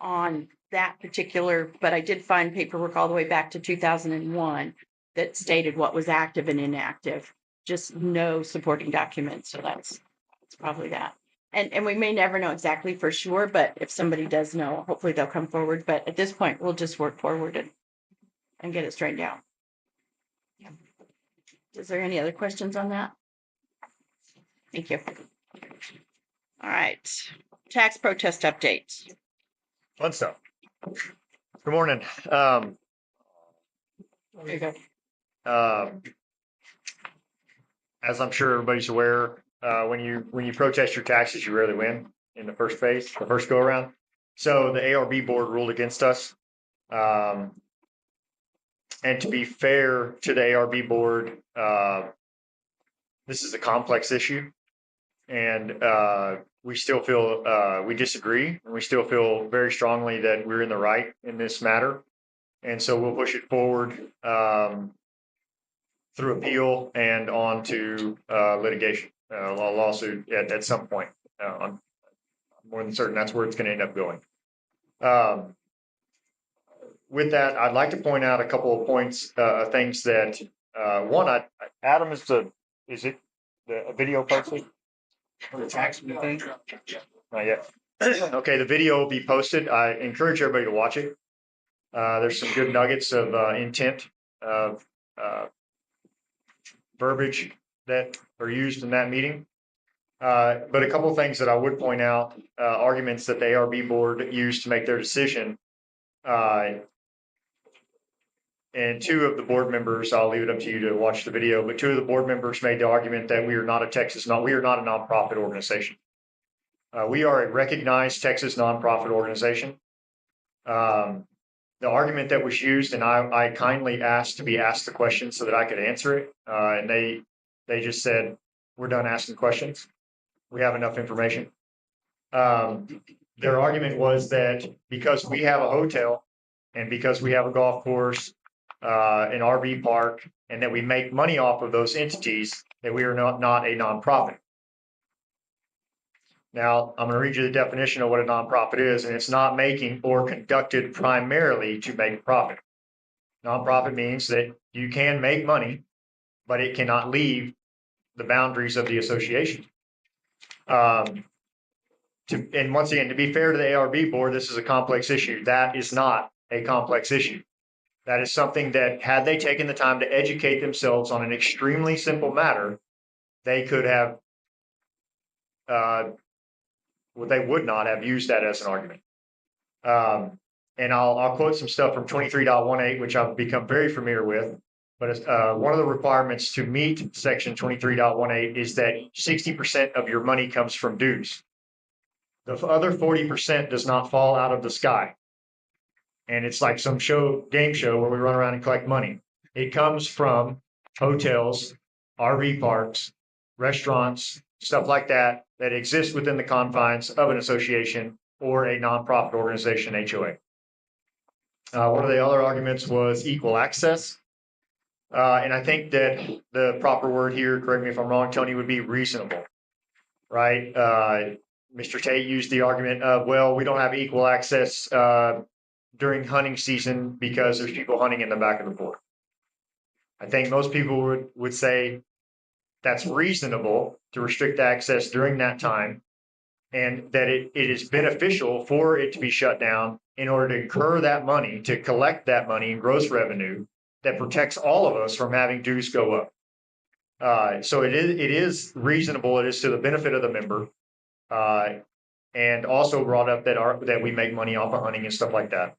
[SPEAKER 1] on that particular, but I did find paperwork all the way back to 2001 that stated what was active and inactive, just no supporting documents. So that's probably that. And we may never know exactly for sure, but if somebody does know, hopefully they'll come forward. But at this point, we'll just work forward and get it straightened out. Yeah. Is there any other questions on that? Thank you. All right. Tax protest updates.
[SPEAKER 2] Fun stuff. Good morning.
[SPEAKER 6] There you go.
[SPEAKER 2] As I'm sure everybody's aware, when you protest your taxes, you rarely win in the first phase, the first go around. So the ARB board ruled against us. And to be fair to the ARB board, this is a complex issue, and we still feel we disagree, and we still feel very strongly that we're in the right in this matter, and so we'll push it forward through appeal and on to litigation, a lawsuit at some point. I'm more than certain that's where it's going to end up going. With that, I'd like to point out a couple of points, things that one, Adam, is it the video posted?
[SPEAKER 3] The tax thing?
[SPEAKER 2] Not yet. Okay, the video will be posted. I encourage everybody to watch it. There's some good nuggets of intent of verbiage that are used in that meeting. But a couple of things that I would point out, arguments that the ARB board used to make their decision. And two of the board members, I'll leave it up to you to watch the video, but two of the board members made the argument that we are not a nonprofit organization. We are a recognized Texas nonprofit organization. The argument that was used, and I kindly asked to be asked the question so that I could answer it, and they just said, "We're done asking questions. We have enough information." Their argument was that because we have a hotel and because we have a golf course, an RV park, and that we make money off of those entities, that we are not a nonprofit. Now, I'm going to read you the definition of what a nonprofit is, and it's not making or conducted primarily to make a profit. Nonprofit means that you can make money, but it cannot leave the boundaries of the association. And once again, to be fair to the ARB board, this is a complex issue. That is not a complex issue. That is something that, had they taken the time to educate themselves on an extremely simple matter, they could have, they would not have used that as an argument. And I'll quote some stuff from 23.18, which I've become very familiar with. But one of the requirements to meet section 23.18 is that 60% of your money comes from dues. The other 40% does not fall out of the sky. And it's like some game show where we run around and collect money. It comes from hotels, RV parks, restaurants, stuff like that exist within the confines of an association or a nonprofit organization, HOA. One of the other arguments was equal access. And I think that the proper word here, correct me if I'm wrong, Tony, would be reasonable, right? Mr. Tate used the argument of, well, we don't have equal access during hunting season because there's people hunting in the back of the fort. I think most people would say that's reasonable to restrict access during that time, and that it is beneficial for it to be shut down in order to incur that money, to collect that money in gross revenue that protects all of us from having dues go up. So it is reasonable. It is to the benefit of the member, and also brought up that we make money off of hunting and stuff like that.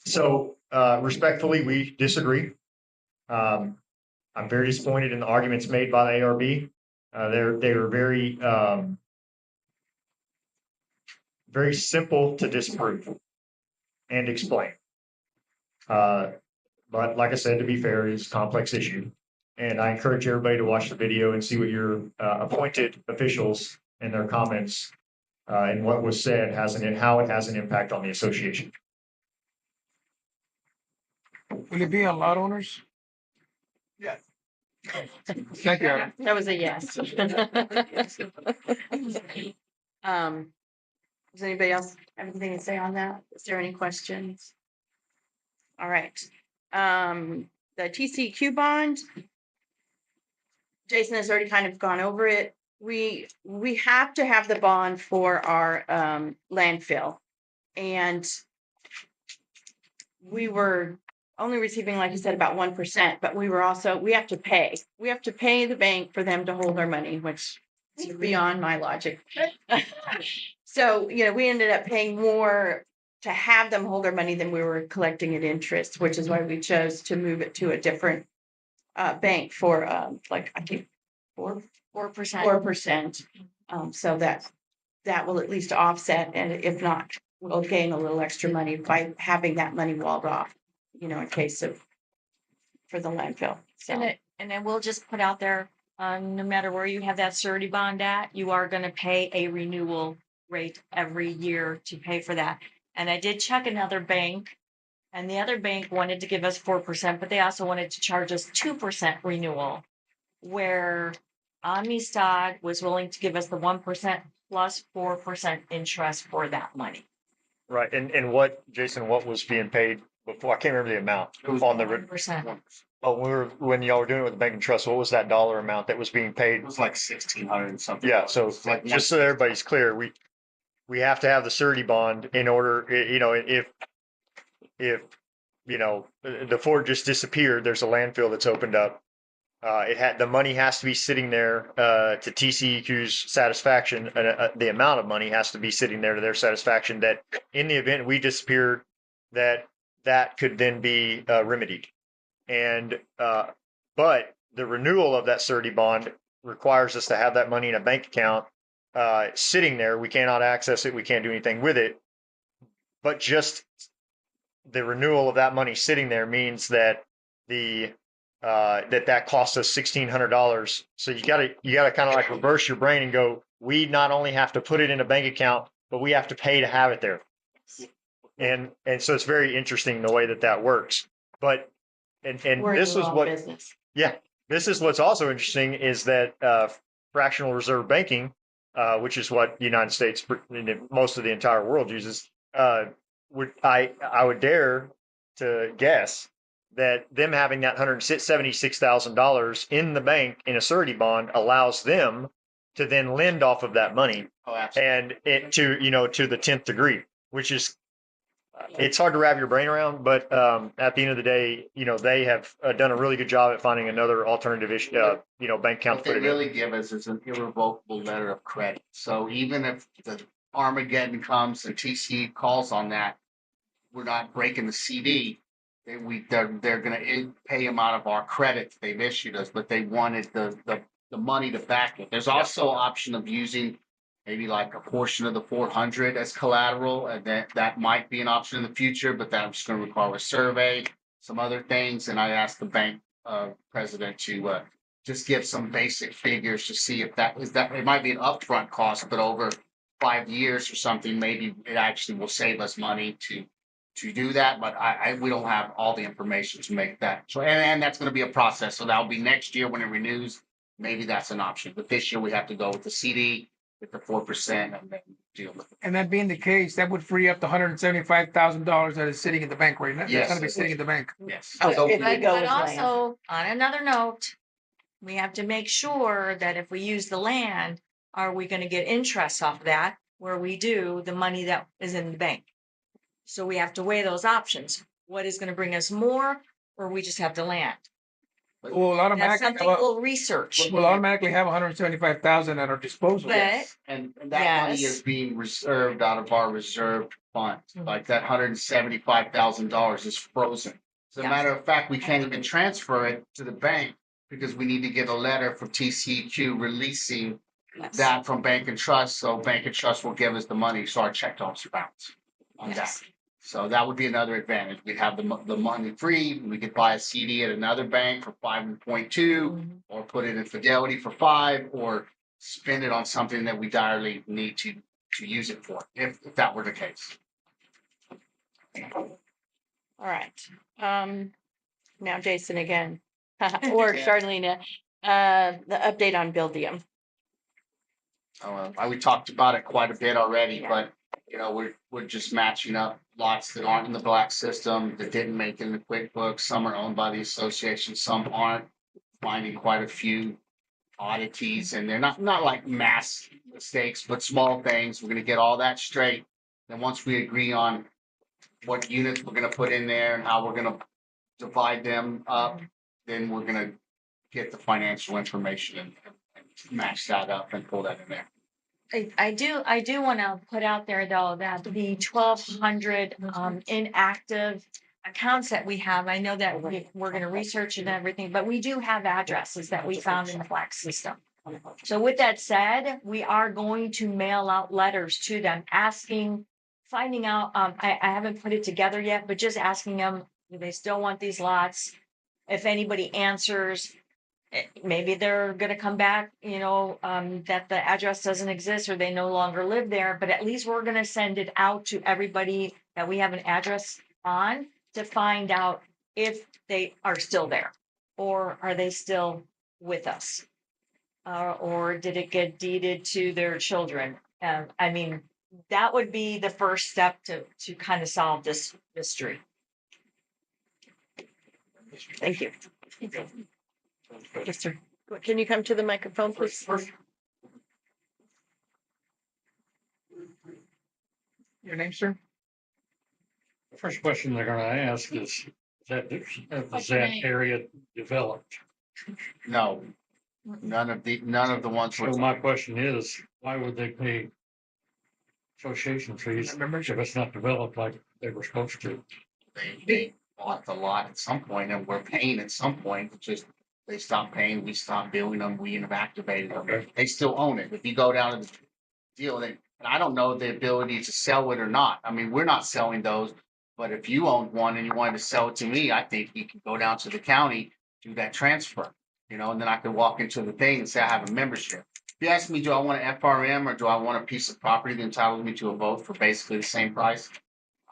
[SPEAKER 2] So respectfully, we disagree. I'm very disappointed in the arguments made by the ARB. They were very simple to disprove and explain. But like I said, to be fair, it's a complex issue. And I encourage everybody to watch the video and see what your appointed officials and their comments and what was said how it has an impact on the association.
[SPEAKER 6] Will it be on lot owners?
[SPEAKER 3] Yes.
[SPEAKER 6] Thank you, Adam.
[SPEAKER 4] That was a yes.
[SPEAKER 1] Does anybody else have anything to say on that? Is there any questions? All right. The TCQ bond. Jason has already kind of gone over it. We have to have the bond for our landfill. And we were only receiving, like you said, about 1%, but we have to pay. We have to pay the bank for them to hold our money, which is beyond my logic. So, we ended up paying more to have them hold our money than we were collecting at interest, which is why we chose to move it to a different bank for I think 4%. 4%. So that will at least offset, and if not, we'll gain a little extra money by having that money walled off, in case for the landfill. So.
[SPEAKER 4] And then we'll just put out there, no matter where you have that surety bond at, you are going to pay a renewal rate every year to pay for that. And I did check another bank, and the other bank wanted to give us 4%, but they also wanted to charge us 2% renewal, where Amistad was willing to give us the 1% plus 4% interest for that money.
[SPEAKER 2] Right. And what, Jason, what was being paid before? I can't remember the amount on the
[SPEAKER 4] 1%.
[SPEAKER 2] Oh, when y'all were doing it with the bank and trust, what was that dollar amount that was being paid?
[SPEAKER 3] It was like 1,600 and something.
[SPEAKER 2] Yeah. So just so everybody's clear, we have to have the surety bond in order, if the fort just disappeared, there's a landfill that's opened up. the money has to be sitting there to TCEQ's satisfaction. The amount of money has to be sitting there to their satisfaction. That in the event we disappear, that could then be remedied. And but the renewal of that surety bond requires us to have that money in a bank account sitting there. We cannot access it. We can't do anything with it. But just the renewal of that money sitting there means that that costs us $1,600. So you gotta kind of like reverse your brain and go, we not only have to put it in a bank account, but we have to pay to have it there. And so it's very interesting the way that works. But and
[SPEAKER 4] We're in
[SPEAKER 2] this
[SPEAKER 4] the
[SPEAKER 2] is
[SPEAKER 4] wrong
[SPEAKER 2] what
[SPEAKER 4] business.
[SPEAKER 2] this is what's also interesting is that fractional reserve banking, which is what the United States, most of the entire world uses, I would dare to guess that them having that $176,000 in the bank in a surety bond allows them to then lend off of that money
[SPEAKER 3] Oh, absolutely.
[SPEAKER 2] and it to to the 10th degree, which is it's hard to wrap your brain around, but at the end of the day, they have done a really good job at finding another alternative bank account
[SPEAKER 3] What
[SPEAKER 2] to put
[SPEAKER 3] they
[SPEAKER 2] it in.
[SPEAKER 3] really give us is an irrevocable letter of credit. So even if the Armageddon comes and TC calls on that, we're not breaking the CD. They're going to pay them out of our credit they've issued us, but they wanted the money to back it. There's also option of using maybe like a portion of the 400 as collateral, and that might be an option in the future, but that's going to require a survey, some other things. And I asked the bank president to just give some basic figures to see if that it might be an upfront cost, but over 5 years or something, maybe it actually will save us money to do that. But we don't have all the information to make that. So and that's going to be a process. So that'll be next year when it renews. Maybe that's an option. But this year we have to go with the CD with the 4% and then deal with it.
[SPEAKER 6] And that being the case, that would free up the $175,000 that is sitting in the bank right now. That's
[SPEAKER 3] Yes.
[SPEAKER 6] going to be sitting in the bank.
[SPEAKER 3] Yes.
[SPEAKER 1] Oh,
[SPEAKER 3] So
[SPEAKER 1] if we
[SPEAKER 4] But
[SPEAKER 1] go
[SPEAKER 4] but
[SPEAKER 1] with land.
[SPEAKER 4] also, on another note, we have to make sure that if we use the land, are we gonna get interest off of that? Where we do, the money that is in the bank. So we have to weigh those options. What is gonna bring us more, or we just have the land?
[SPEAKER 6] We'll
[SPEAKER 4] That's
[SPEAKER 6] automatically
[SPEAKER 4] something
[SPEAKER 6] have,
[SPEAKER 4] we'll research.
[SPEAKER 6] we'll automatically have 175,000 at our disposal.
[SPEAKER 4] But-
[SPEAKER 3] yes. And that money
[SPEAKER 4] Yes.
[SPEAKER 3] is being reserved out of our reserved fund.
[SPEAKER 4] Mhm.
[SPEAKER 3] Like that $175,000 is frozen. As a
[SPEAKER 4] Yeah.
[SPEAKER 3] matter of fact, we can't even transfer it to the bank because we need to get a letter from TCEQ releasing
[SPEAKER 4] Yes.
[SPEAKER 3] that from Bank and Trust. So Bank and Trust will give us the money, so our check don't bounce on that.
[SPEAKER 4] Yes.
[SPEAKER 3] So that would be another advantage. We'd have the money free. We could buy a CD at another bank for 5.2,
[SPEAKER 4] Mhm.
[SPEAKER 3] or put it in Fidelity for 5, or spend it on something that we direly need to use it for, if that were the case.
[SPEAKER 1] All right. Now Jason again, or
[SPEAKER 3] Yeah.
[SPEAKER 1] Charlene, the update on Buildium.
[SPEAKER 3] We talked about it quite a bit already,
[SPEAKER 1] Yeah.
[SPEAKER 3] but we're just matching up lots that aren't in the black system, that didn't make it in the QuickBooks. Some are owned by the association, some aren't. Finding quite a few oddities, and they're not like mass mistakes, but small things. We're gonna get all that straight. And once we agree on what units we're gonna put in there and how we're gonna divide them up, then we're gonna get the financial information and match that up and pull that in there.
[SPEAKER 4] I do want to put out there though, that the 1,200 inactive accounts that we have, I know that we're going to research and everything, but we do have addresses that we found in the Flax system. So with that said, we are going to mail out letters to them finding out, I haven't put it together yet, but just asking them, do they still want these lots? If anybody answers, maybe they're gonna come back, that the address doesn't exist or they no longer live there, but at least we're gonna send it out to everybody that we have an address on to find out if they are still there, or are they still with us? Or did it get deeded to their children? I mean, that would be the first step to kind of solve this mystery.
[SPEAKER 1] Thank you. Yes, sir. Can you come to the microphone, please?
[SPEAKER 6] Your name, sir?
[SPEAKER 10] The first question they're gonna ask is that, was
[SPEAKER 7] What's your
[SPEAKER 10] that
[SPEAKER 7] name?
[SPEAKER 10] area developed?
[SPEAKER 3] No, none of the ones.
[SPEAKER 10] So my question is, why would they pay association fees if it's not developed like they were supposed to?
[SPEAKER 3] They bought the lot at some point and we're paying at some point. It's just they stopped paying, we stopped billing them, we inactivated them.
[SPEAKER 10] Okay.
[SPEAKER 3] They still own it. If you go down to the deal, and I don't know the ability to sell it or not. I mean, we're not selling those, but if you owned one and you wanted to sell it to me, I think you can go down to the county, do that transfer, you know, and then I could walk into the thing and say I have a membership. If you ask me, do I want an FRM or do I want a piece of property that entitles me to a vote for basically the same price?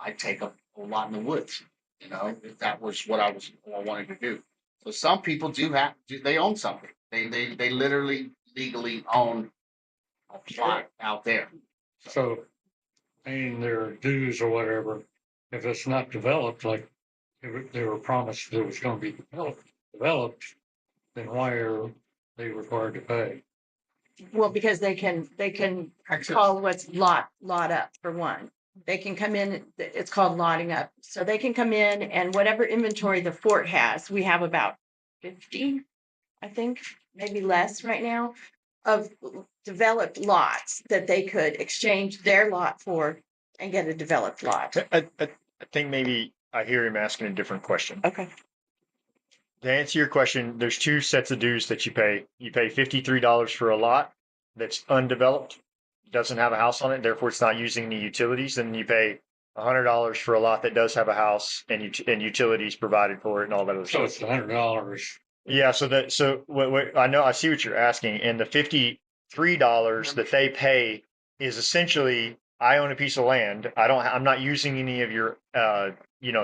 [SPEAKER 3] I'd take a whole lot in the woods, you know, if that was what I wanted to do. So some people they own something. They literally legally own a plot out there.
[SPEAKER 10] So paying their dues or whatever, if it's not developed, like they were promised it was gonna be developed, then why are they required to pay?
[SPEAKER 1] Well, because they can
[SPEAKER 6] Access.
[SPEAKER 1] call what's lot up for one. They can come in, it's called lotting up. So they can come in and whatever inventory the fort has, we have about 50, I think, maybe less right now, of developed lots that they could exchange their lot for and get a developed lot.
[SPEAKER 2] I think maybe I hear him asking a different question.
[SPEAKER 1] Okay.
[SPEAKER 2] To answer your question, there's two sets of dues that you pay. You pay $53 for a lot that's undeveloped, doesn't have a house on it, therefore it's not using any utilities. And you pay $100 for a lot that does have a house and utilities provided for it and all that other
[SPEAKER 10] So
[SPEAKER 2] stuff.
[SPEAKER 10] it's $100.
[SPEAKER 2] Yeah, so what I know, I see what you're asking, and the $53 that they pay is essentially, I own a piece of land. I'm not using any of your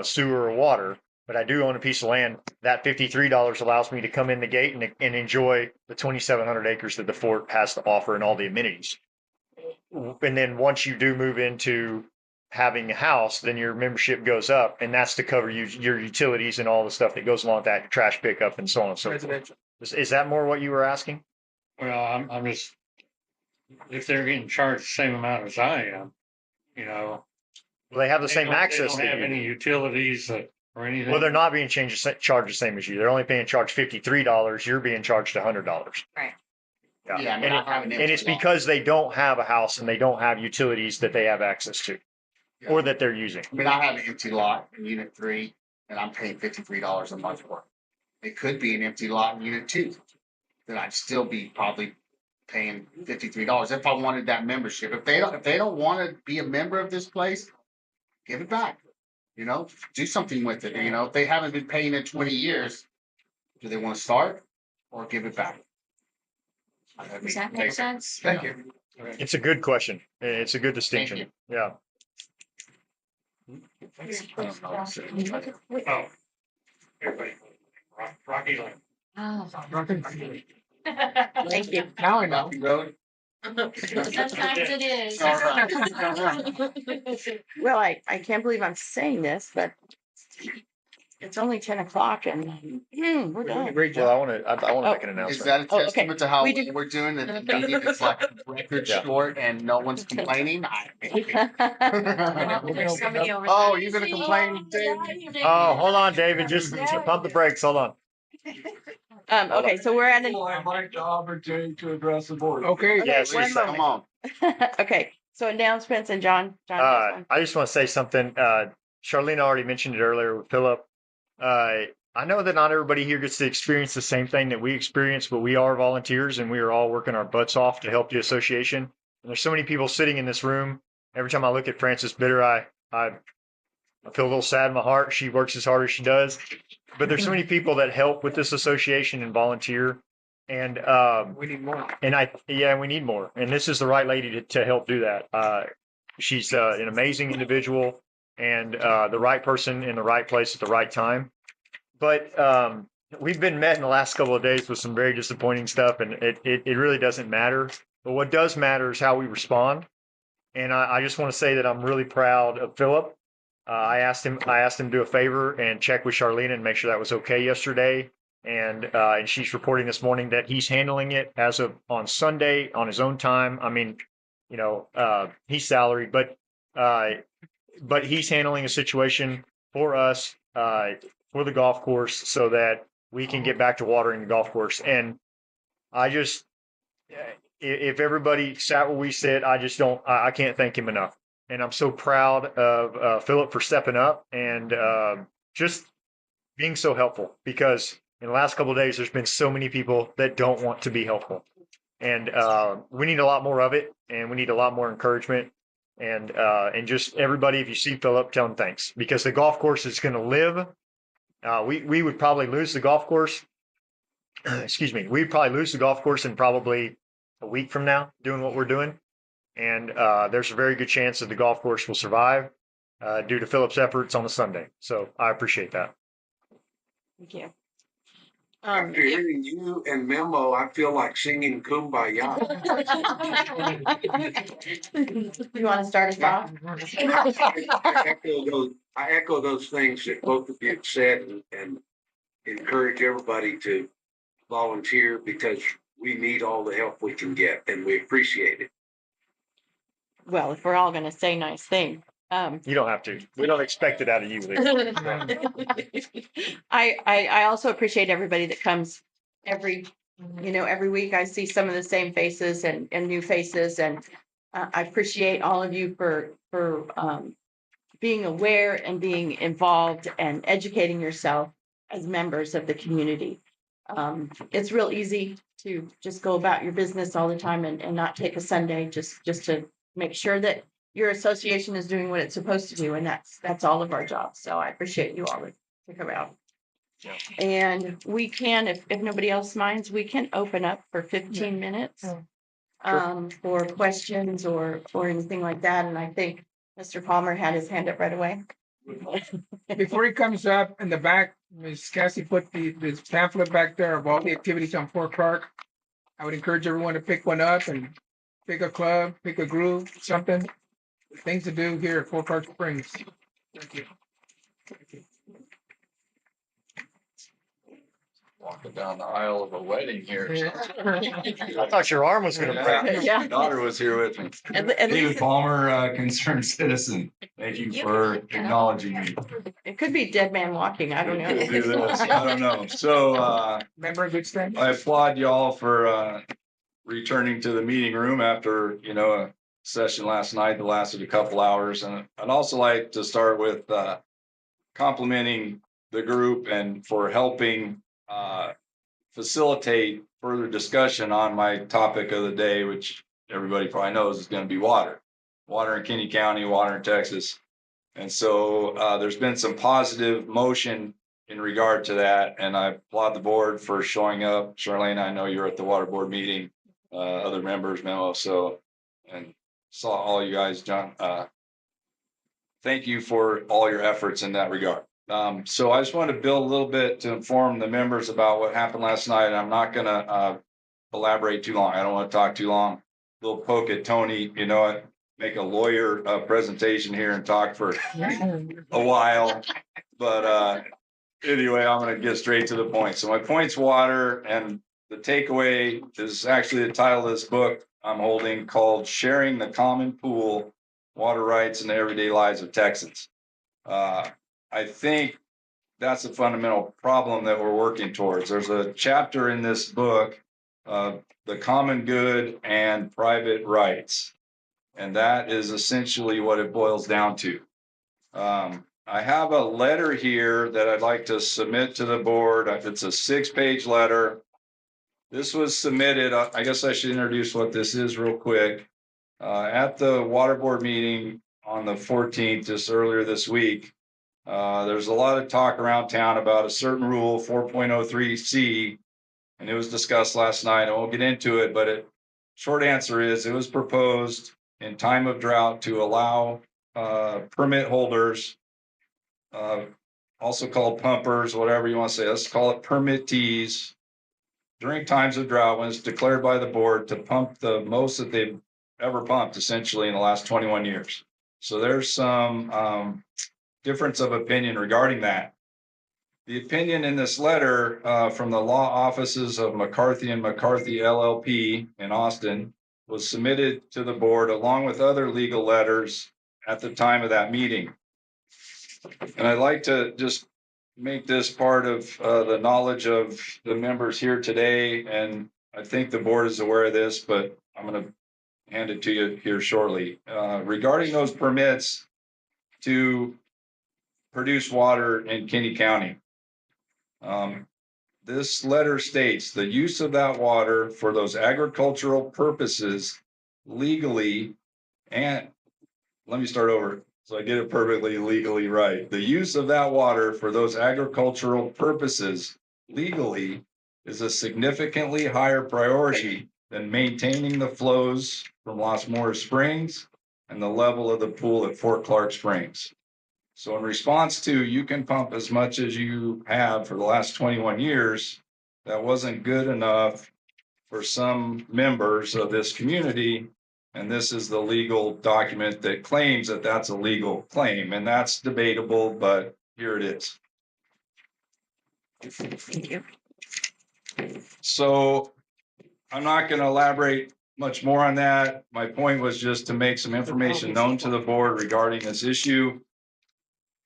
[SPEAKER 2] sewer or water, but I do own a piece of land. That $53 allows me to come in the gate and enjoy the 2,700 acres that the fort has to offer and all the amenities. And then once you do move into having a house, then your membership goes up, and that's to cover your utilities and all the stuff that goes along with that, your trash pickup and so on and so forth.
[SPEAKER 6] Residential.
[SPEAKER 2] Is that more what you were asking?
[SPEAKER 10] Well, I'm just, if they're getting charged the same amount as I am, you know.
[SPEAKER 2] Well, they have the
[SPEAKER 10] they
[SPEAKER 2] same
[SPEAKER 10] don't-
[SPEAKER 2] access
[SPEAKER 10] They don't have
[SPEAKER 2] that you
[SPEAKER 10] any
[SPEAKER 2] do.
[SPEAKER 10] utilities or anything.
[SPEAKER 2] Well, they're not being charged the same as you. They're only being charged $53. You're being charged $100.
[SPEAKER 1] Right.
[SPEAKER 3] Yeah, I mean, I have an
[SPEAKER 2] And it's
[SPEAKER 3] empty lot.
[SPEAKER 2] because they don't have a house and they don't have utilities that they have access to or that they're using.
[SPEAKER 3] I mean, I have an empty lot in unit 3 and I'm paying $53 a month for it. It could be an empty lot in unit 2 that I'd still be probably paying $53 if I wanted that membership. If they don't want to be a member of this place, give it back. You know, do something with it. You know, if they haven't been paying in 20 years, do they want to start or give it back?
[SPEAKER 4] Does that make sense?
[SPEAKER 3] Thank you.
[SPEAKER 2] It's a good question. It's a good distinction. Yeah.
[SPEAKER 10] Oh. Everybody. Rocky Lane.
[SPEAKER 4] Oh.
[SPEAKER 1] Thank you.
[SPEAKER 6] Now I know.
[SPEAKER 3] Road.
[SPEAKER 7] Sometimes it is.
[SPEAKER 1] Well, I can't believe I'm saying this, but it's only 10 o'clock and we're
[SPEAKER 6] You're doing a
[SPEAKER 1] done.
[SPEAKER 6] great
[SPEAKER 2] Well,
[SPEAKER 6] job.
[SPEAKER 2] I want to make an
[SPEAKER 3] Is
[SPEAKER 2] announcement.
[SPEAKER 3] that a
[SPEAKER 1] Oh, okay.
[SPEAKER 3] testament to how
[SPEAKER 1] We do-
[SPEAKER 3] we're doing the meeting? It's like record
[SPEAKER 2] Yeah.
[SPEAKER 3] short and no one's complaining.
[SPEAKER 4] There's somebody over
[SPEAKER 3] Oh,
[SPEAKER 4] there.
[SPEAKER 3] you're gonna complain, Dave?
[SPEAKER 2] Oh, hold on, David. Just pump the brakes. Hold on.
[SPEAKER 1] Okay, so we're at
[SPEAKER 11] I'd like the opportunity to address the board.
[SPEAKER 6] Okay.
[SPEAKER 2] Yes,
[SPEAKER 1] one
[SPEAKER 2] Lisa.
[SPEAKER 3] Come on.
[SPEAKER 1] okay, so announcements and John has one.
[SPEAKER 2] I just want to say something. Charlene already mentioned it earlier with Philip. I know that not everybody here gets to experience the same thing that we experience, but we are volunteers and we are all working our butts off to help the association. And there's so many people sitting in this room. Every time I look at Frances Bitter, I feel a little sad in my heart. She works as hard as she does, but there's so many people that help with this association and volunteer. And
[SPEAKER 6] We need more.
[SPEAKER 2] we need more. And this is the right lady to help do that. She's an amazing individual and the right person in the right place at the right time. But we've been met in the last couple of days with some very disappointing stuff, and it really doesn't matter. But what does matter is how we respond. And I just want to say that I'm really proud of Philip. I asked him to do a favor and check with Charlene and make sure that was okay yesterday. And she's reporting this morning that he's handling it as of on Sunday on his own time. I mean, he's salaried, but he's handling a situation for us for the golf course so that we can get back to watering the golf course. And I just, if everybody sat where we sit, I can't thank him enough. And I'm so proud of Philip for stepping up and just being so helpful, because in the last couple of days, there's been so many people that don't want to be helpful. And we need a lot more of it, and we need a lot more encouragement. And just everybody, if you see Philip, tell him thanks, because the golf course is going to live. We would probably lose the golf course. Excuse me. We'd probably lose the golf course in probably a week from now doing what we're doing. And there's a very good chance that the golf course will survive due to Philip's efforts on a Sunday. So I appreciate that.
[SPEAKER 4] Thank you.
[SPEAKER 5] After hearing you and Memo, I feel like singing Kumbaya.
[SPEAKER 4] You want to start us off?
[SPEAKER 5] I echo those things that both of you have said, and encourage everybody to volunteer, because we need all the help we can get, and we appreciate it.
[SPEAKER 4] Well, if we're all going to say nice things.
[SPEAKER 2] You don't have to. We don't expect it out of you, Lee.
[SPEAKER 1] I also appreciate everybody that comes every week. I see some of the same faces and new faces, and I appreciate all of you for being aware and being involved and educating yourself as members of the community. It's real easy to just go about your business all the time and not take a Sunday just to make sure that your association is doing what it's supposed to do, and that's all of our jobs. So I appreciate you all to come out.
[SPEAKER 2] Yeah.
[SPEAKER 1] And we can, if nobody else minds, we can open up for 15 minutes for questions or anything like that. And I think Mr. Palmer had his hand up right away.
[SPEAKER 6] Before he comes up in the back, Ms. Cassie put this pamphlet back there of all the activities on Fort Clark. I would encourage everyone to pick one up and pick a club, pick a group, something, things to do here at Fort Clark Springs. Thank you.
[SPEAKER 11] Walking down the aisle of a wedding here.
[SPEAKER 2] I thought your arm was going to break.
[SPEAKER 1] Yeah.
[SPEAKER 11] My daughter was here with me.
[SPEAKER 1] At
[SPEAKER 11] David
[SPEAKER 1] least
[SPEAKER 11] Palmer, concerned citizen. Thank you for acknowledging me.
[SPEAKER 1] it could be dead man walking. I don't
[SPEAKER 11] Do this.
[SPEAKER 1] know.
[SPEAKER 11] I don't know. So
[SPEAKER 6] Remember a good stand?
[SPEAKER 11] I applaud y'all for returning to the meeting room after, a session last night that lasted a couple hours. And I'd also like to start with complimenting the group and for helping facilitate further discussion on my topic of the day, which everybody probably knows is going to be water in Kinney County, water in Texas. And so there's been some positive motion in regard to that. And I applaud the board for showing up. Charlene, I know you're at the water board meeting, other members, Memo. So, and saw all you guys, John. Thank you for all your efforts in that regard. So I just want to build a little bit to inform the members about what happened last night. I'm not going to elaborate too long. I don't want to talk too long. A little poke at Tony, make a lawyer presentation here and talk for a while. But anyway, I'm going to get straight to the point. So my point's water, and the takeaway is actually the title of this book I'm holding called Sharing the Common Pool, Water Rights in the Everyday Lives of Texans. I think that's a fundamental problem that we're working towards. There's a chapter in this book, the common good and private rights. And that is essentially what it boils down to. I have a letter here that I'd like to submit to the board. It's a 6-page letter. This was submitted, I guess I should introduce what this is real quick. At the water board meeting on the 14th, just earlier this week, there's a lot of talk around town about a certain rule, 4.03C, and it was discussed last night. I won't get into it, but short answer is it was proposed in time of drought to allow permit holders, also called pumpers, whatever you want to say, let's call it permittees, during times of drought when it's declared by the board to pump the most that they've ever pumped essentially in the last 21 years. So there's some difference of opinion regarding that. The opinion in this letter from the law offices of McCarthy and McCarthy LLP in Austin was submitted to the board along with other legal letters at the time of that meeting. And I'd like to just make this part of the knowledge of the members here today, and I think the board is aware of this, but I'm gonna hand it to you here shortly. Regarding those permits to produce water in Kinney County. This letter states the use of that water for those agricultural purposes legally, and let me start over so I get it perfectly legally right. The use of that water for those agricultural purposes legally is a significantly higher priority than maintaining the flows from Los Morris Springs and the level of the pool at Fort Clark Springs. So in response to, you can pump as much as you have for the last 21 years, that wasn't good enough for some members of this community. And this is the legal document that claims that that's a legal claim, and that's debatable, but here it is.
[SPEAKER 1] Thank you.
[SPEAKER 11] So I'm not going to elaborate much more on that. My point was just to make some information known to the board regarding this issue.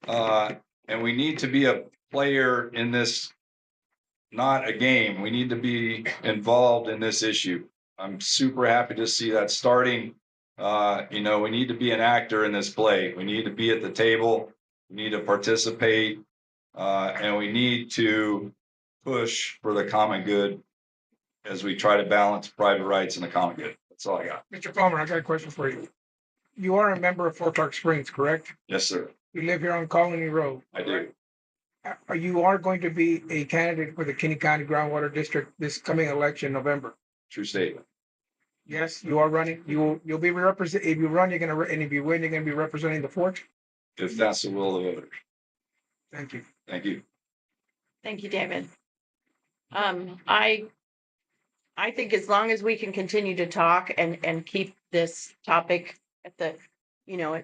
[SPEAKER 11] And we need to be a player in this, not a game. We need to be involved in this issue. I'm super happy to see that starting. We need to be an actor in this play. We need to be at the table. We need to participate, and we need to push for the common good as we try to balance private rights and the common good. That's all I got.
[SPEAKER 6] Mr. Palmer, I got a question for you. You are a member of Fort Clark Springs, correct?
[SPEAKER 11] Yes, sir.
[SPEAKER 6] You live here on Colony Road.
[SPEAKER 11] I do.
[SPEAKER 6] You are going to be a candidate for the Kinney County Groundwater District this coming election, November.
[SPEAKER 11] True statement.
[SPEAKER 6] Yes, you are running. You'll be represent. If you run, you're gonna, and if you win, you're gonna be representing the fort.
[SPEAKER 11] If that's the will of the voters.
[SPEAKER 6] Thank you.
[SPEAKER 11] Thank you.
[SPEAKER 1] Thank you, David. I think as long as we can continue to talk and keep this topic at the,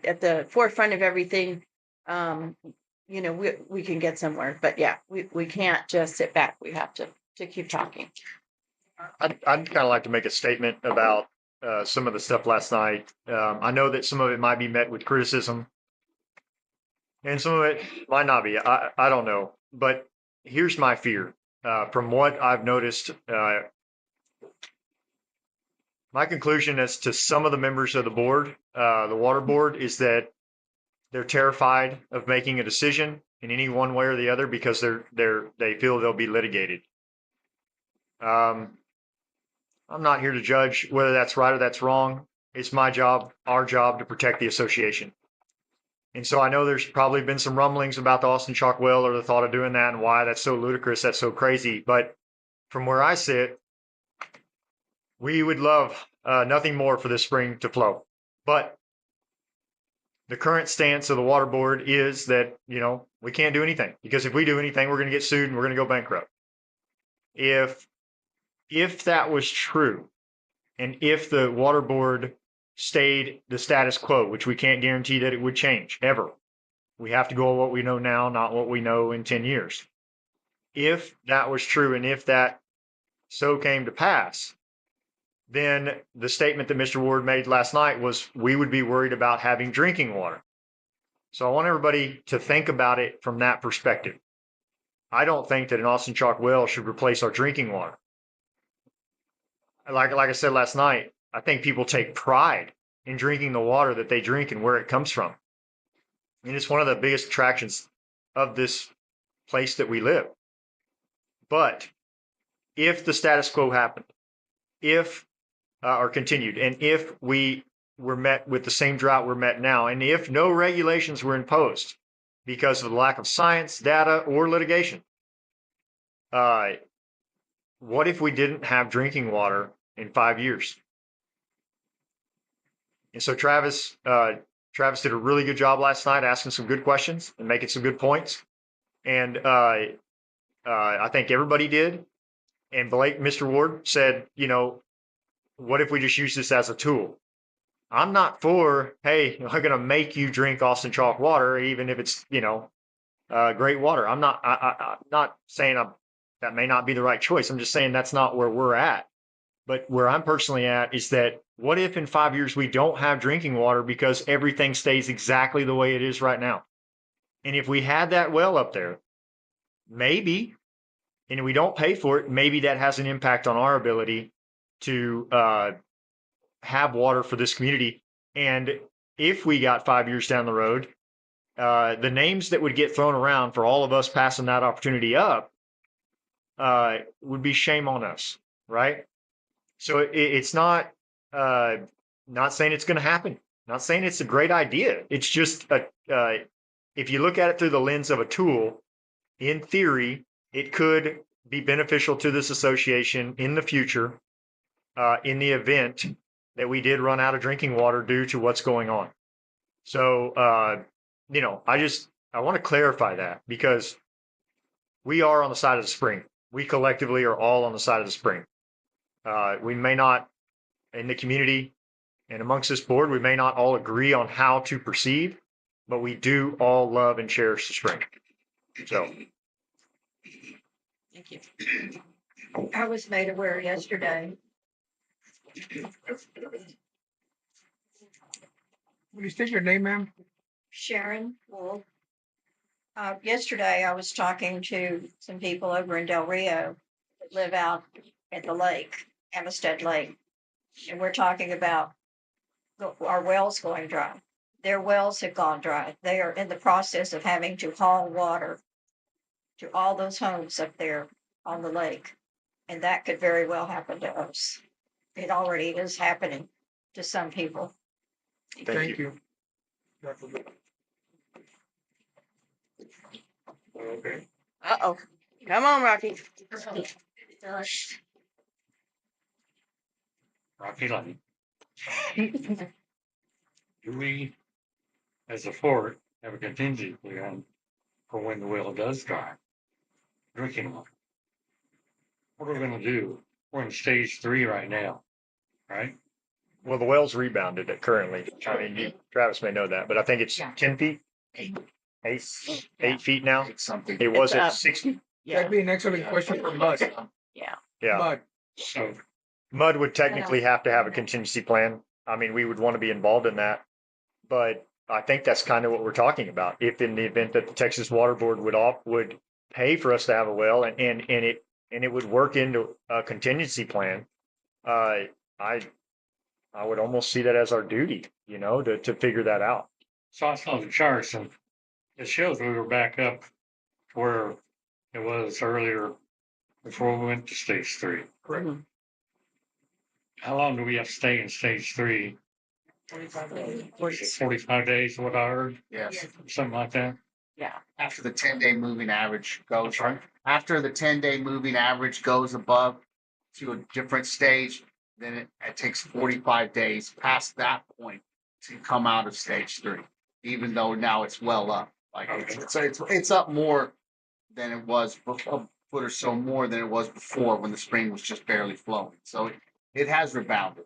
[SPEAKER 1] at the forefront of everything, we can get somewhere. But yeah, we can't just sit back. We have to keep talking.
[SPEAKER 2] I'd kind of like to make a statement about some of the stuff last night. I know that some of it might be met with criticism, and some of it might not be. I don't know. But here's my fear. From what I've noticed, my conclusion as to some of the members of the board, the water board, is that they're terrified of making a decision in any one way or the other because they feel they'll be litigated. I'm not here to judge whether that's right or that's wrong. It's my job, our job, to protect the association. And so I know there's probably been some rumblings about the Austin Chalk well or the thought of doing that and why that's so ludicrous, that's so crazy. But from where I sit, we would love nothing more for this spring to flow. But the current stance of the water board is that, we can't do anything, because if we do anything, we're going to get sued and we're going to go bankrupt. If that was true, and if the water board stayed the status quo, which we can't guarantee that it would change ever, we have to go on what we know now, not what we know in 10 years. If that was true, and if that so came to pass, then the statement that Mr. Ward made last night was we would be worried about having drinking water. So I want everybody to think about it from that perspective. I don't think that an Austin Chalk well should replace our drinking water. Like I said last night, I think people take pride in drinking the water that they drink and where it comes from. And it's one of the biggest attractions of this place that we live. But if the status quo happened, or continued, and if we were met with the same drought we're met now, and if no regulations were imposed because of the lack of science, data, or litigation, what if we didn't have drinking water in 5 years? And so Travis did a really good job last night asking some good questions and making some good points. And I think everybody did. And Mr. Ward said, what if we just use this as a tool? I'm not for, hey, I'm going to make you drink Austin Chalk water, even if it's, great water. I'm not saying that may not be the right choice. I'm just saying that's not where we're at. But where I'm personally at is that what if in 5 years we don't have drinking water because everything stays exactly the way it is right now? And if we had that well up there, maybe, and we don't pay for it, maybe that has an impact on our ability to have water for this community. And if we got 5 years down the road, the names that would get thrown around for all of us passing that opportunity up would be shame on us, right? So it's not not saying it's going to happen. Not saying it's a great idea. It's just if you look at it through the lens of a tool, in theory, it could be beneficial to this association in the future, in the event that we did run out of drinking water due to what's going on. So, I want to clarify that because we are on the side of the spring. We collectively are all on the side of the spring. We may not, in the community and amongst this board, we may not all agree on how to proceed, but we do all love and cherish the spring. So,
[SPEAKER 1] Thank you. I was made aware yesterday.
[SPEAKER 6] Will you state your name, ma'am?
[SPEAKER 1] Sharon Wolf. Yesterday, I was talking to some people over in Del Rio that live out at the lake, Amistad Lake. And we're talking about our wells going dry. Their wells have gone dry. They are in the process of having to haul water to all those homes up there on the lake. And that could very well happen to us. It already is happening to some people.
[SPEAKER 2] thank you.
[SPEAKER 10] Okay.
[SPEAKER 12] Uh-oh. Come on, Rocky.
[SPEAKER 10] Rocky Lane. Do we, as a fort, have a contingency plan for when the well does dry? Drinking water. What are we gonna do? We're in stage 3 right now, right?
[SPEAKER 2] Well, the well's rebounded it currently. I mean, Travis may know that, but I think it's 10 feet, eight feet now.
[SPEAKER 3] It's something.
[SPEAKER 2] It was
[SPEAKER 12] It's
[SPEAKER 2] at
[SPEAKER 12] up.
[SPEAKER 2] 60.
[SPEAKER 6] That'd be an excellent question for Mud.
[SPEAKER 12] Yeah.
[SPEAKER 2] Yeah.
[SPEAKER 6] Mud.
[SPEAKER 10] So
[SPEAKER 2] Mud would technically have to have a contingency plan. I mean, we would want to be involved in that. But I think that's kind of what we're talking about. If in the event that the Texas Water Board would pay for us to have a well and it would work into a contingency plan, I would almost see that as our duty, to figure that out.
[SPEAKER 10] I saw the charts and it shows we were back up to where it was earlier before we went to stage 3.
[SPEAKER 6] Correct.
[SPEAKER 10] How long do we have to stay in stage 3?
[SPEAKER 1] 45 days.
[SPEAKER 10] 45 days, what I heard,
[SPEAKER 3] Yes.
[SPEAKER 10] something like that.
[SPEAKER 3] After the 10-day moving average goes, after the 10-day moving average goes above to a different stage, then it takes 45 days past that point to come out of stage 3, even though now it's well up. Like it's up more than it was, a foot or so more than it was before when the spring was just barely flowing. So it has rebounded,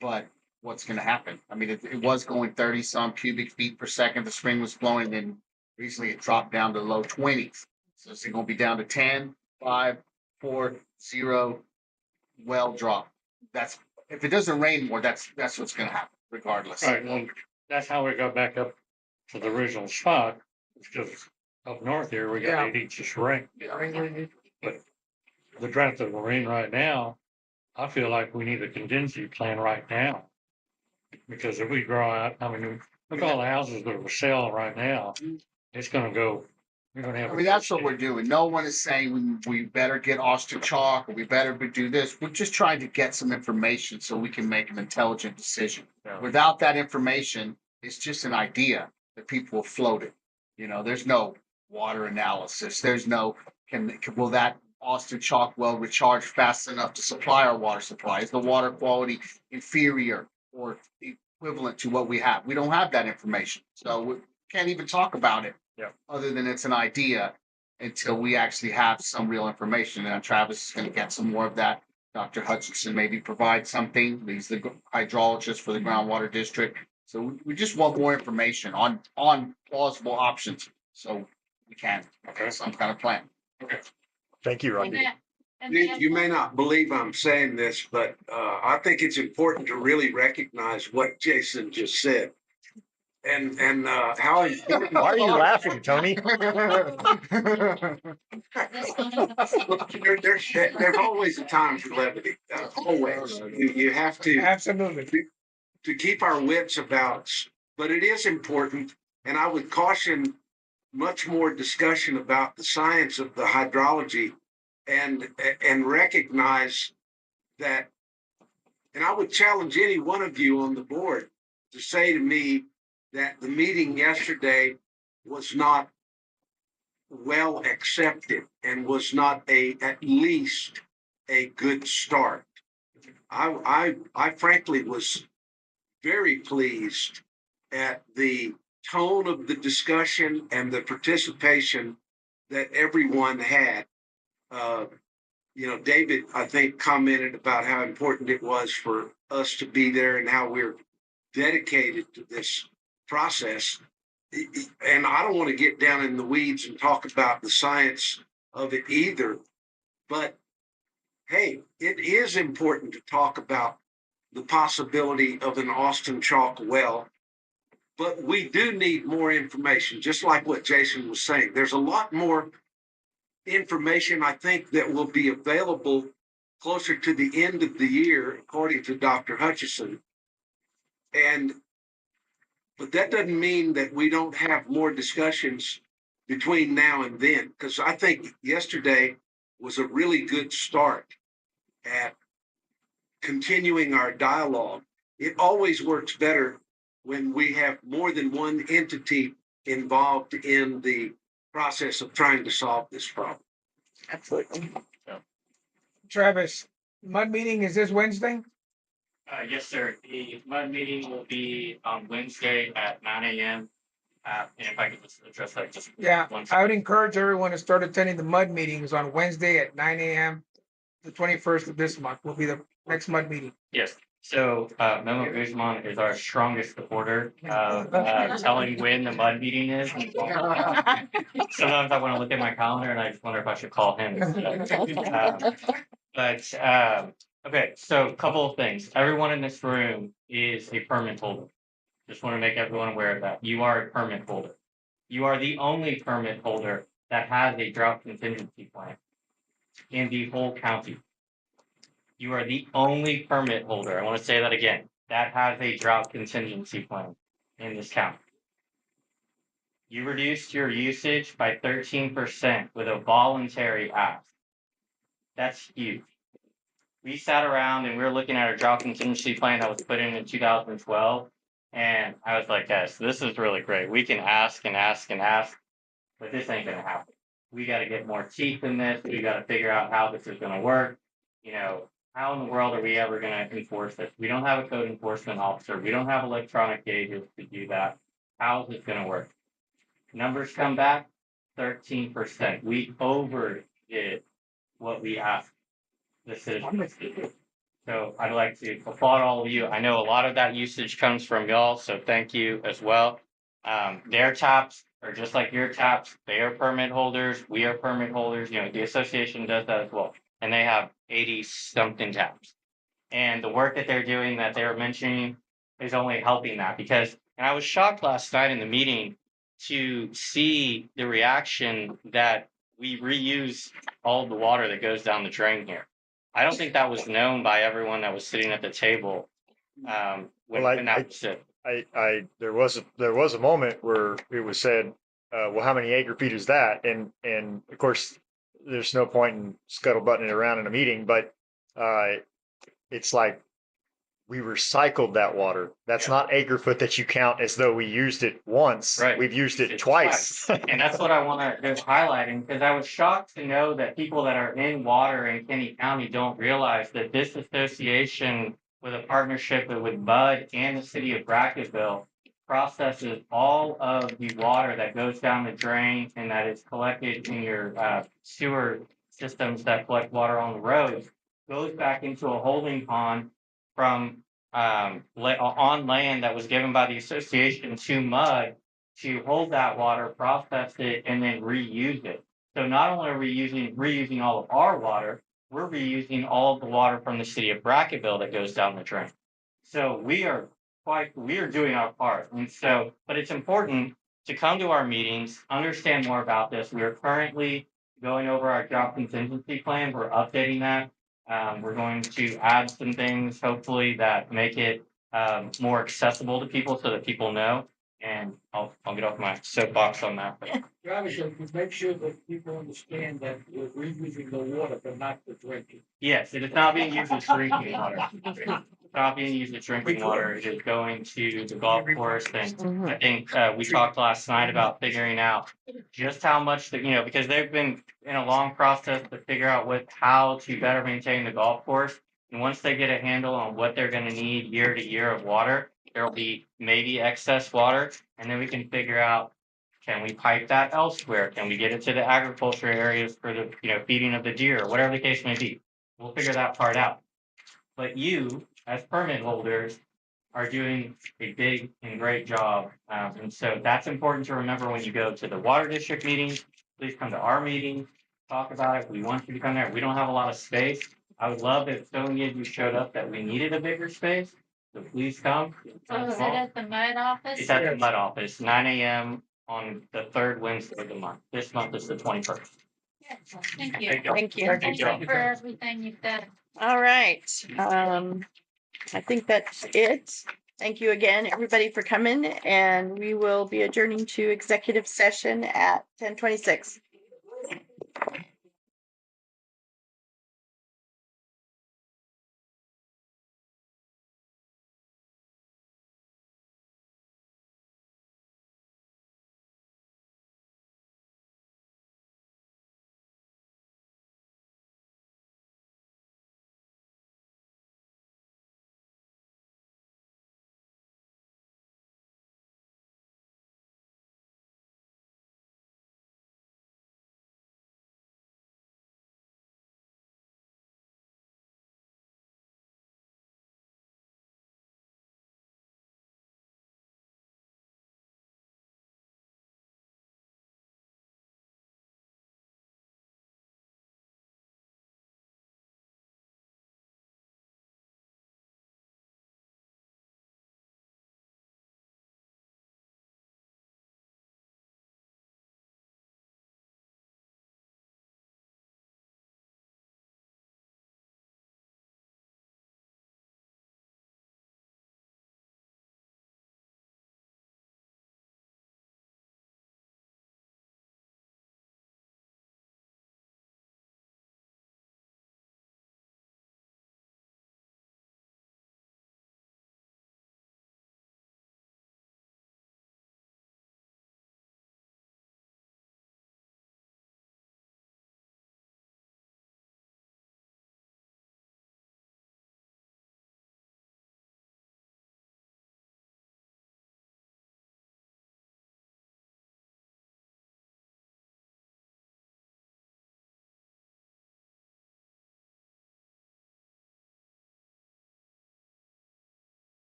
[SPEAKER 3] but what's going to happen? I mean, it was going 30 some cubic feet per second. The spring was flowing, and recently it dropped down to low 20s. So it's going to be down to 10, 5, 4, 0, well drop. That's if it doesn't rain more, that's what's going to happen regardless.
[SPEAKER 10] Right, well, that's how we got back up to the original spot, because up north here, we got 8 inches of rain. But the drought that we're in right now, I feel like we need a contingency plan right now. Because if we grow out, I mean, look at all the houses that are for sale right now, it's gonna go, we're gonna have.
[SPEAKER 3] I mean, that's what we're doing. No one is saying we better get Austin chalk or we better do this. We're just trying to get some information so we can make an intelligent decision.
[SPEAKER 2] Yeah.
[SPEAKER 3] Without that information, it's just an idea that people have floated. There's no water analysis. There's no, will that Austin chalk well recharge fast enough to supply our water supply? Is the water quality inferior or equivalent to what we have? We don't have that information. So we can't even talk about it.
[SPEAKER 2] Yeah.
[SPEAKER 3] Other than it's an idea until we actually have some real information. And Travis is going to get some more of that. Dr. Hutchinson maybe provide something. He's the hydrologist for the groundwater district. So we just want more information on plausible options so we can have some kind of plan.
[SPEAKER 2] Thank you,
[SPEAKER 7] And
[SPEAKER 2] Rocky.
[SPEAKER 7] that- and
[SPEAKER 5] You may not believe I'm saying this, but I think it's important to really recognize what Jason just said. and how important.
[SPEAKER 2] Why are you laughing, Tony?
[SPEAKER 5] There's always a time for levity. Always. You have to
[SPEAKER 6] Absolutely.
[SPEAKER 5] to keep our wits about us. But it is important, and I would caution much more discussion about the science of the hydrology and recognize that, and I would challenge any one of you on the board to say to me that the meeting yesterday was not well accepted and was not at least a good start. I frankly was very pleased at the tone of the discussion and the participation that everyone had. David, I think, commented about how important it was for us to be there and how we're dedicated to this process. And I don't want to get down in the weeds and talk about the science of it either. But hey, it is important to talk about the possibility of an Austin chalk well. But we do need more information, just like what Jason was saying. There's a lot more information, I think, that will be available closer to the end of the year, according to Dr. Hutchison. But that doesn't mean that we don't have more discussions between now and then, because I think yesterday was a really good start at continuing our dialogue. It always works better when we have more than one entity involved in the process of trying to solve this problem.
[SPEAKER 12] Absolutely.
[SPEAKER 6] Travis, mud meeting is this Wednesday?
[SPEAKER 9] Yes, sir. The mud meeting will be on Wednesday at 9 a.m. And if I could just address that just
[SPEAKER 6] Yeah,
[SPEAKER 9] one
[SPEAKER 6] I
[SPEAKER 9] second.
[SPEAKER 6] would encourage everyone to start attending the mud meetings on Wednesday at 9 a.m. The 21st of this month will be the next mud meeting.
[SPEAKER 9] Yes. So Memo Guzman is our strongest supporter of telling when the mud meeting is. Sometimes I want to look at my calendar and I just wonder if I should call him. Okay, so a couple of things. Everyone in this room is a permit holder. Just want to make everyone aware of that. You are a permit holder. You are the only permit holder that has a drought contingency plan in the whole county. You are the only permit holder, I want to say that again, that has a drought contingency plan in this county. You reduced your usage by 13% with a voluntary ask. That's huge. We sat around and we were looking at a drought contingency plan that was put in 2012. And I was like, guys, this is really great. We can ask and ask and ask, but this ain't going to happen. We got to get more teeth in this. We got to figure out how this is going to work. How in the world are we ever going to enforce this? We don't have a code enforcement officer. We don't have electronic gauges to do that. How is this going to work? Numbers come back, 13%. We overdid what we asked the citizens to do. So I'd like to applaud all of you. I know a lot of that usage comes from y'all, so thank you as well. Their taps are just like your taps. They are permit holders. We are permit holders. The association does that as well. And they have 80-something taps. And the work that they're doing that they were mentioning is only helping that because, and I was shocked last night in the meeting to see the reaction that we reuse all the water that goes down the drain here. I don't think that was known by everyone that was sitting at the table when that was said.
[SPEAKER 2] There was a moment where it was said, well, how many acre feet is that? And of course, there's no point in scuttlebutting it around in a meeting, but it's like we recycled that water. That's not acre foot that you count as though we used it once.
[SPEAKER 9] Right.
[SPEAKER 2] We've used it twice.
[SPEAKER 9] And that's what I want to highlighting because I was shocked to know that people that are in water in Kinney County don't realize that this association with a partnership with Bud and the city of Brackettville processes all of the water that goes down the drain and that is collected in your sewer systems that collect water on the roads, goes back into a holding pond from on land that was given by the association to Mud to hold that water, process it, and then reuse it. So not only are we reusing all of our water, we're reusing all of the water from the city of Brackettville that goes down the drain. So we are we are doing our part. And so, but it's important to come to our meetings, understand more about this. We are currently going over our job contingency plan. We're updating that. We're going to add some things, hopefully, that make it more accessible to people so that people know. And I'll get off my soapbox on that.
[SPEAKER 10] Travis, to make sure that people understand that we're reusing the water, but not for drinking.
[SPEAKER 9] Yes, it is not being used as drinking water. It's not being used as drinking water. It is going to the golf course. And I think we talked last night about figuring out just how much because they've been in a long process to figure out how to better maintain the golf course. And once they get a handle on what they're going to need year to year of water, there'll be maybe excess water, and then we can figure out, can we pipe that elsewhere? Can we get it to the agriculture areas for the feeding of the deer, whatever the case may be? We'll figure that part out. But you, as permit holders, are doing a big and great job. And so that's important to remember when you go to the water district meetings. Please come to our meetings, talk about it. We want you to come there. We don't have a lot of space. I would love if so many of you showed up that we needed a bigger space. So please come.
[SPEAKER 7] So is it at the mud office?
[SPEAKER 9] It's at the mud office, 9 a.m. on the third Wednesday of the month. This month is the 21st.
[SPEAKER 7] Thank you.
[SPEAKER 12] Thank you.
[SPEAKER 7] Thank you for everything you've done.
[SPEAKER 12] All right. I think that's it. Thank you again, everybody, for coming, and we will be adjourning to executive session at 10:26.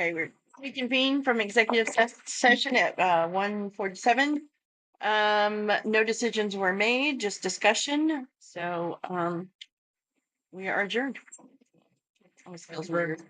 [SPEAKER 12] Okay, we're reconvene from executive session at 1:47. No decisions were made, just discussion. So we are adjourned. Always feels weird.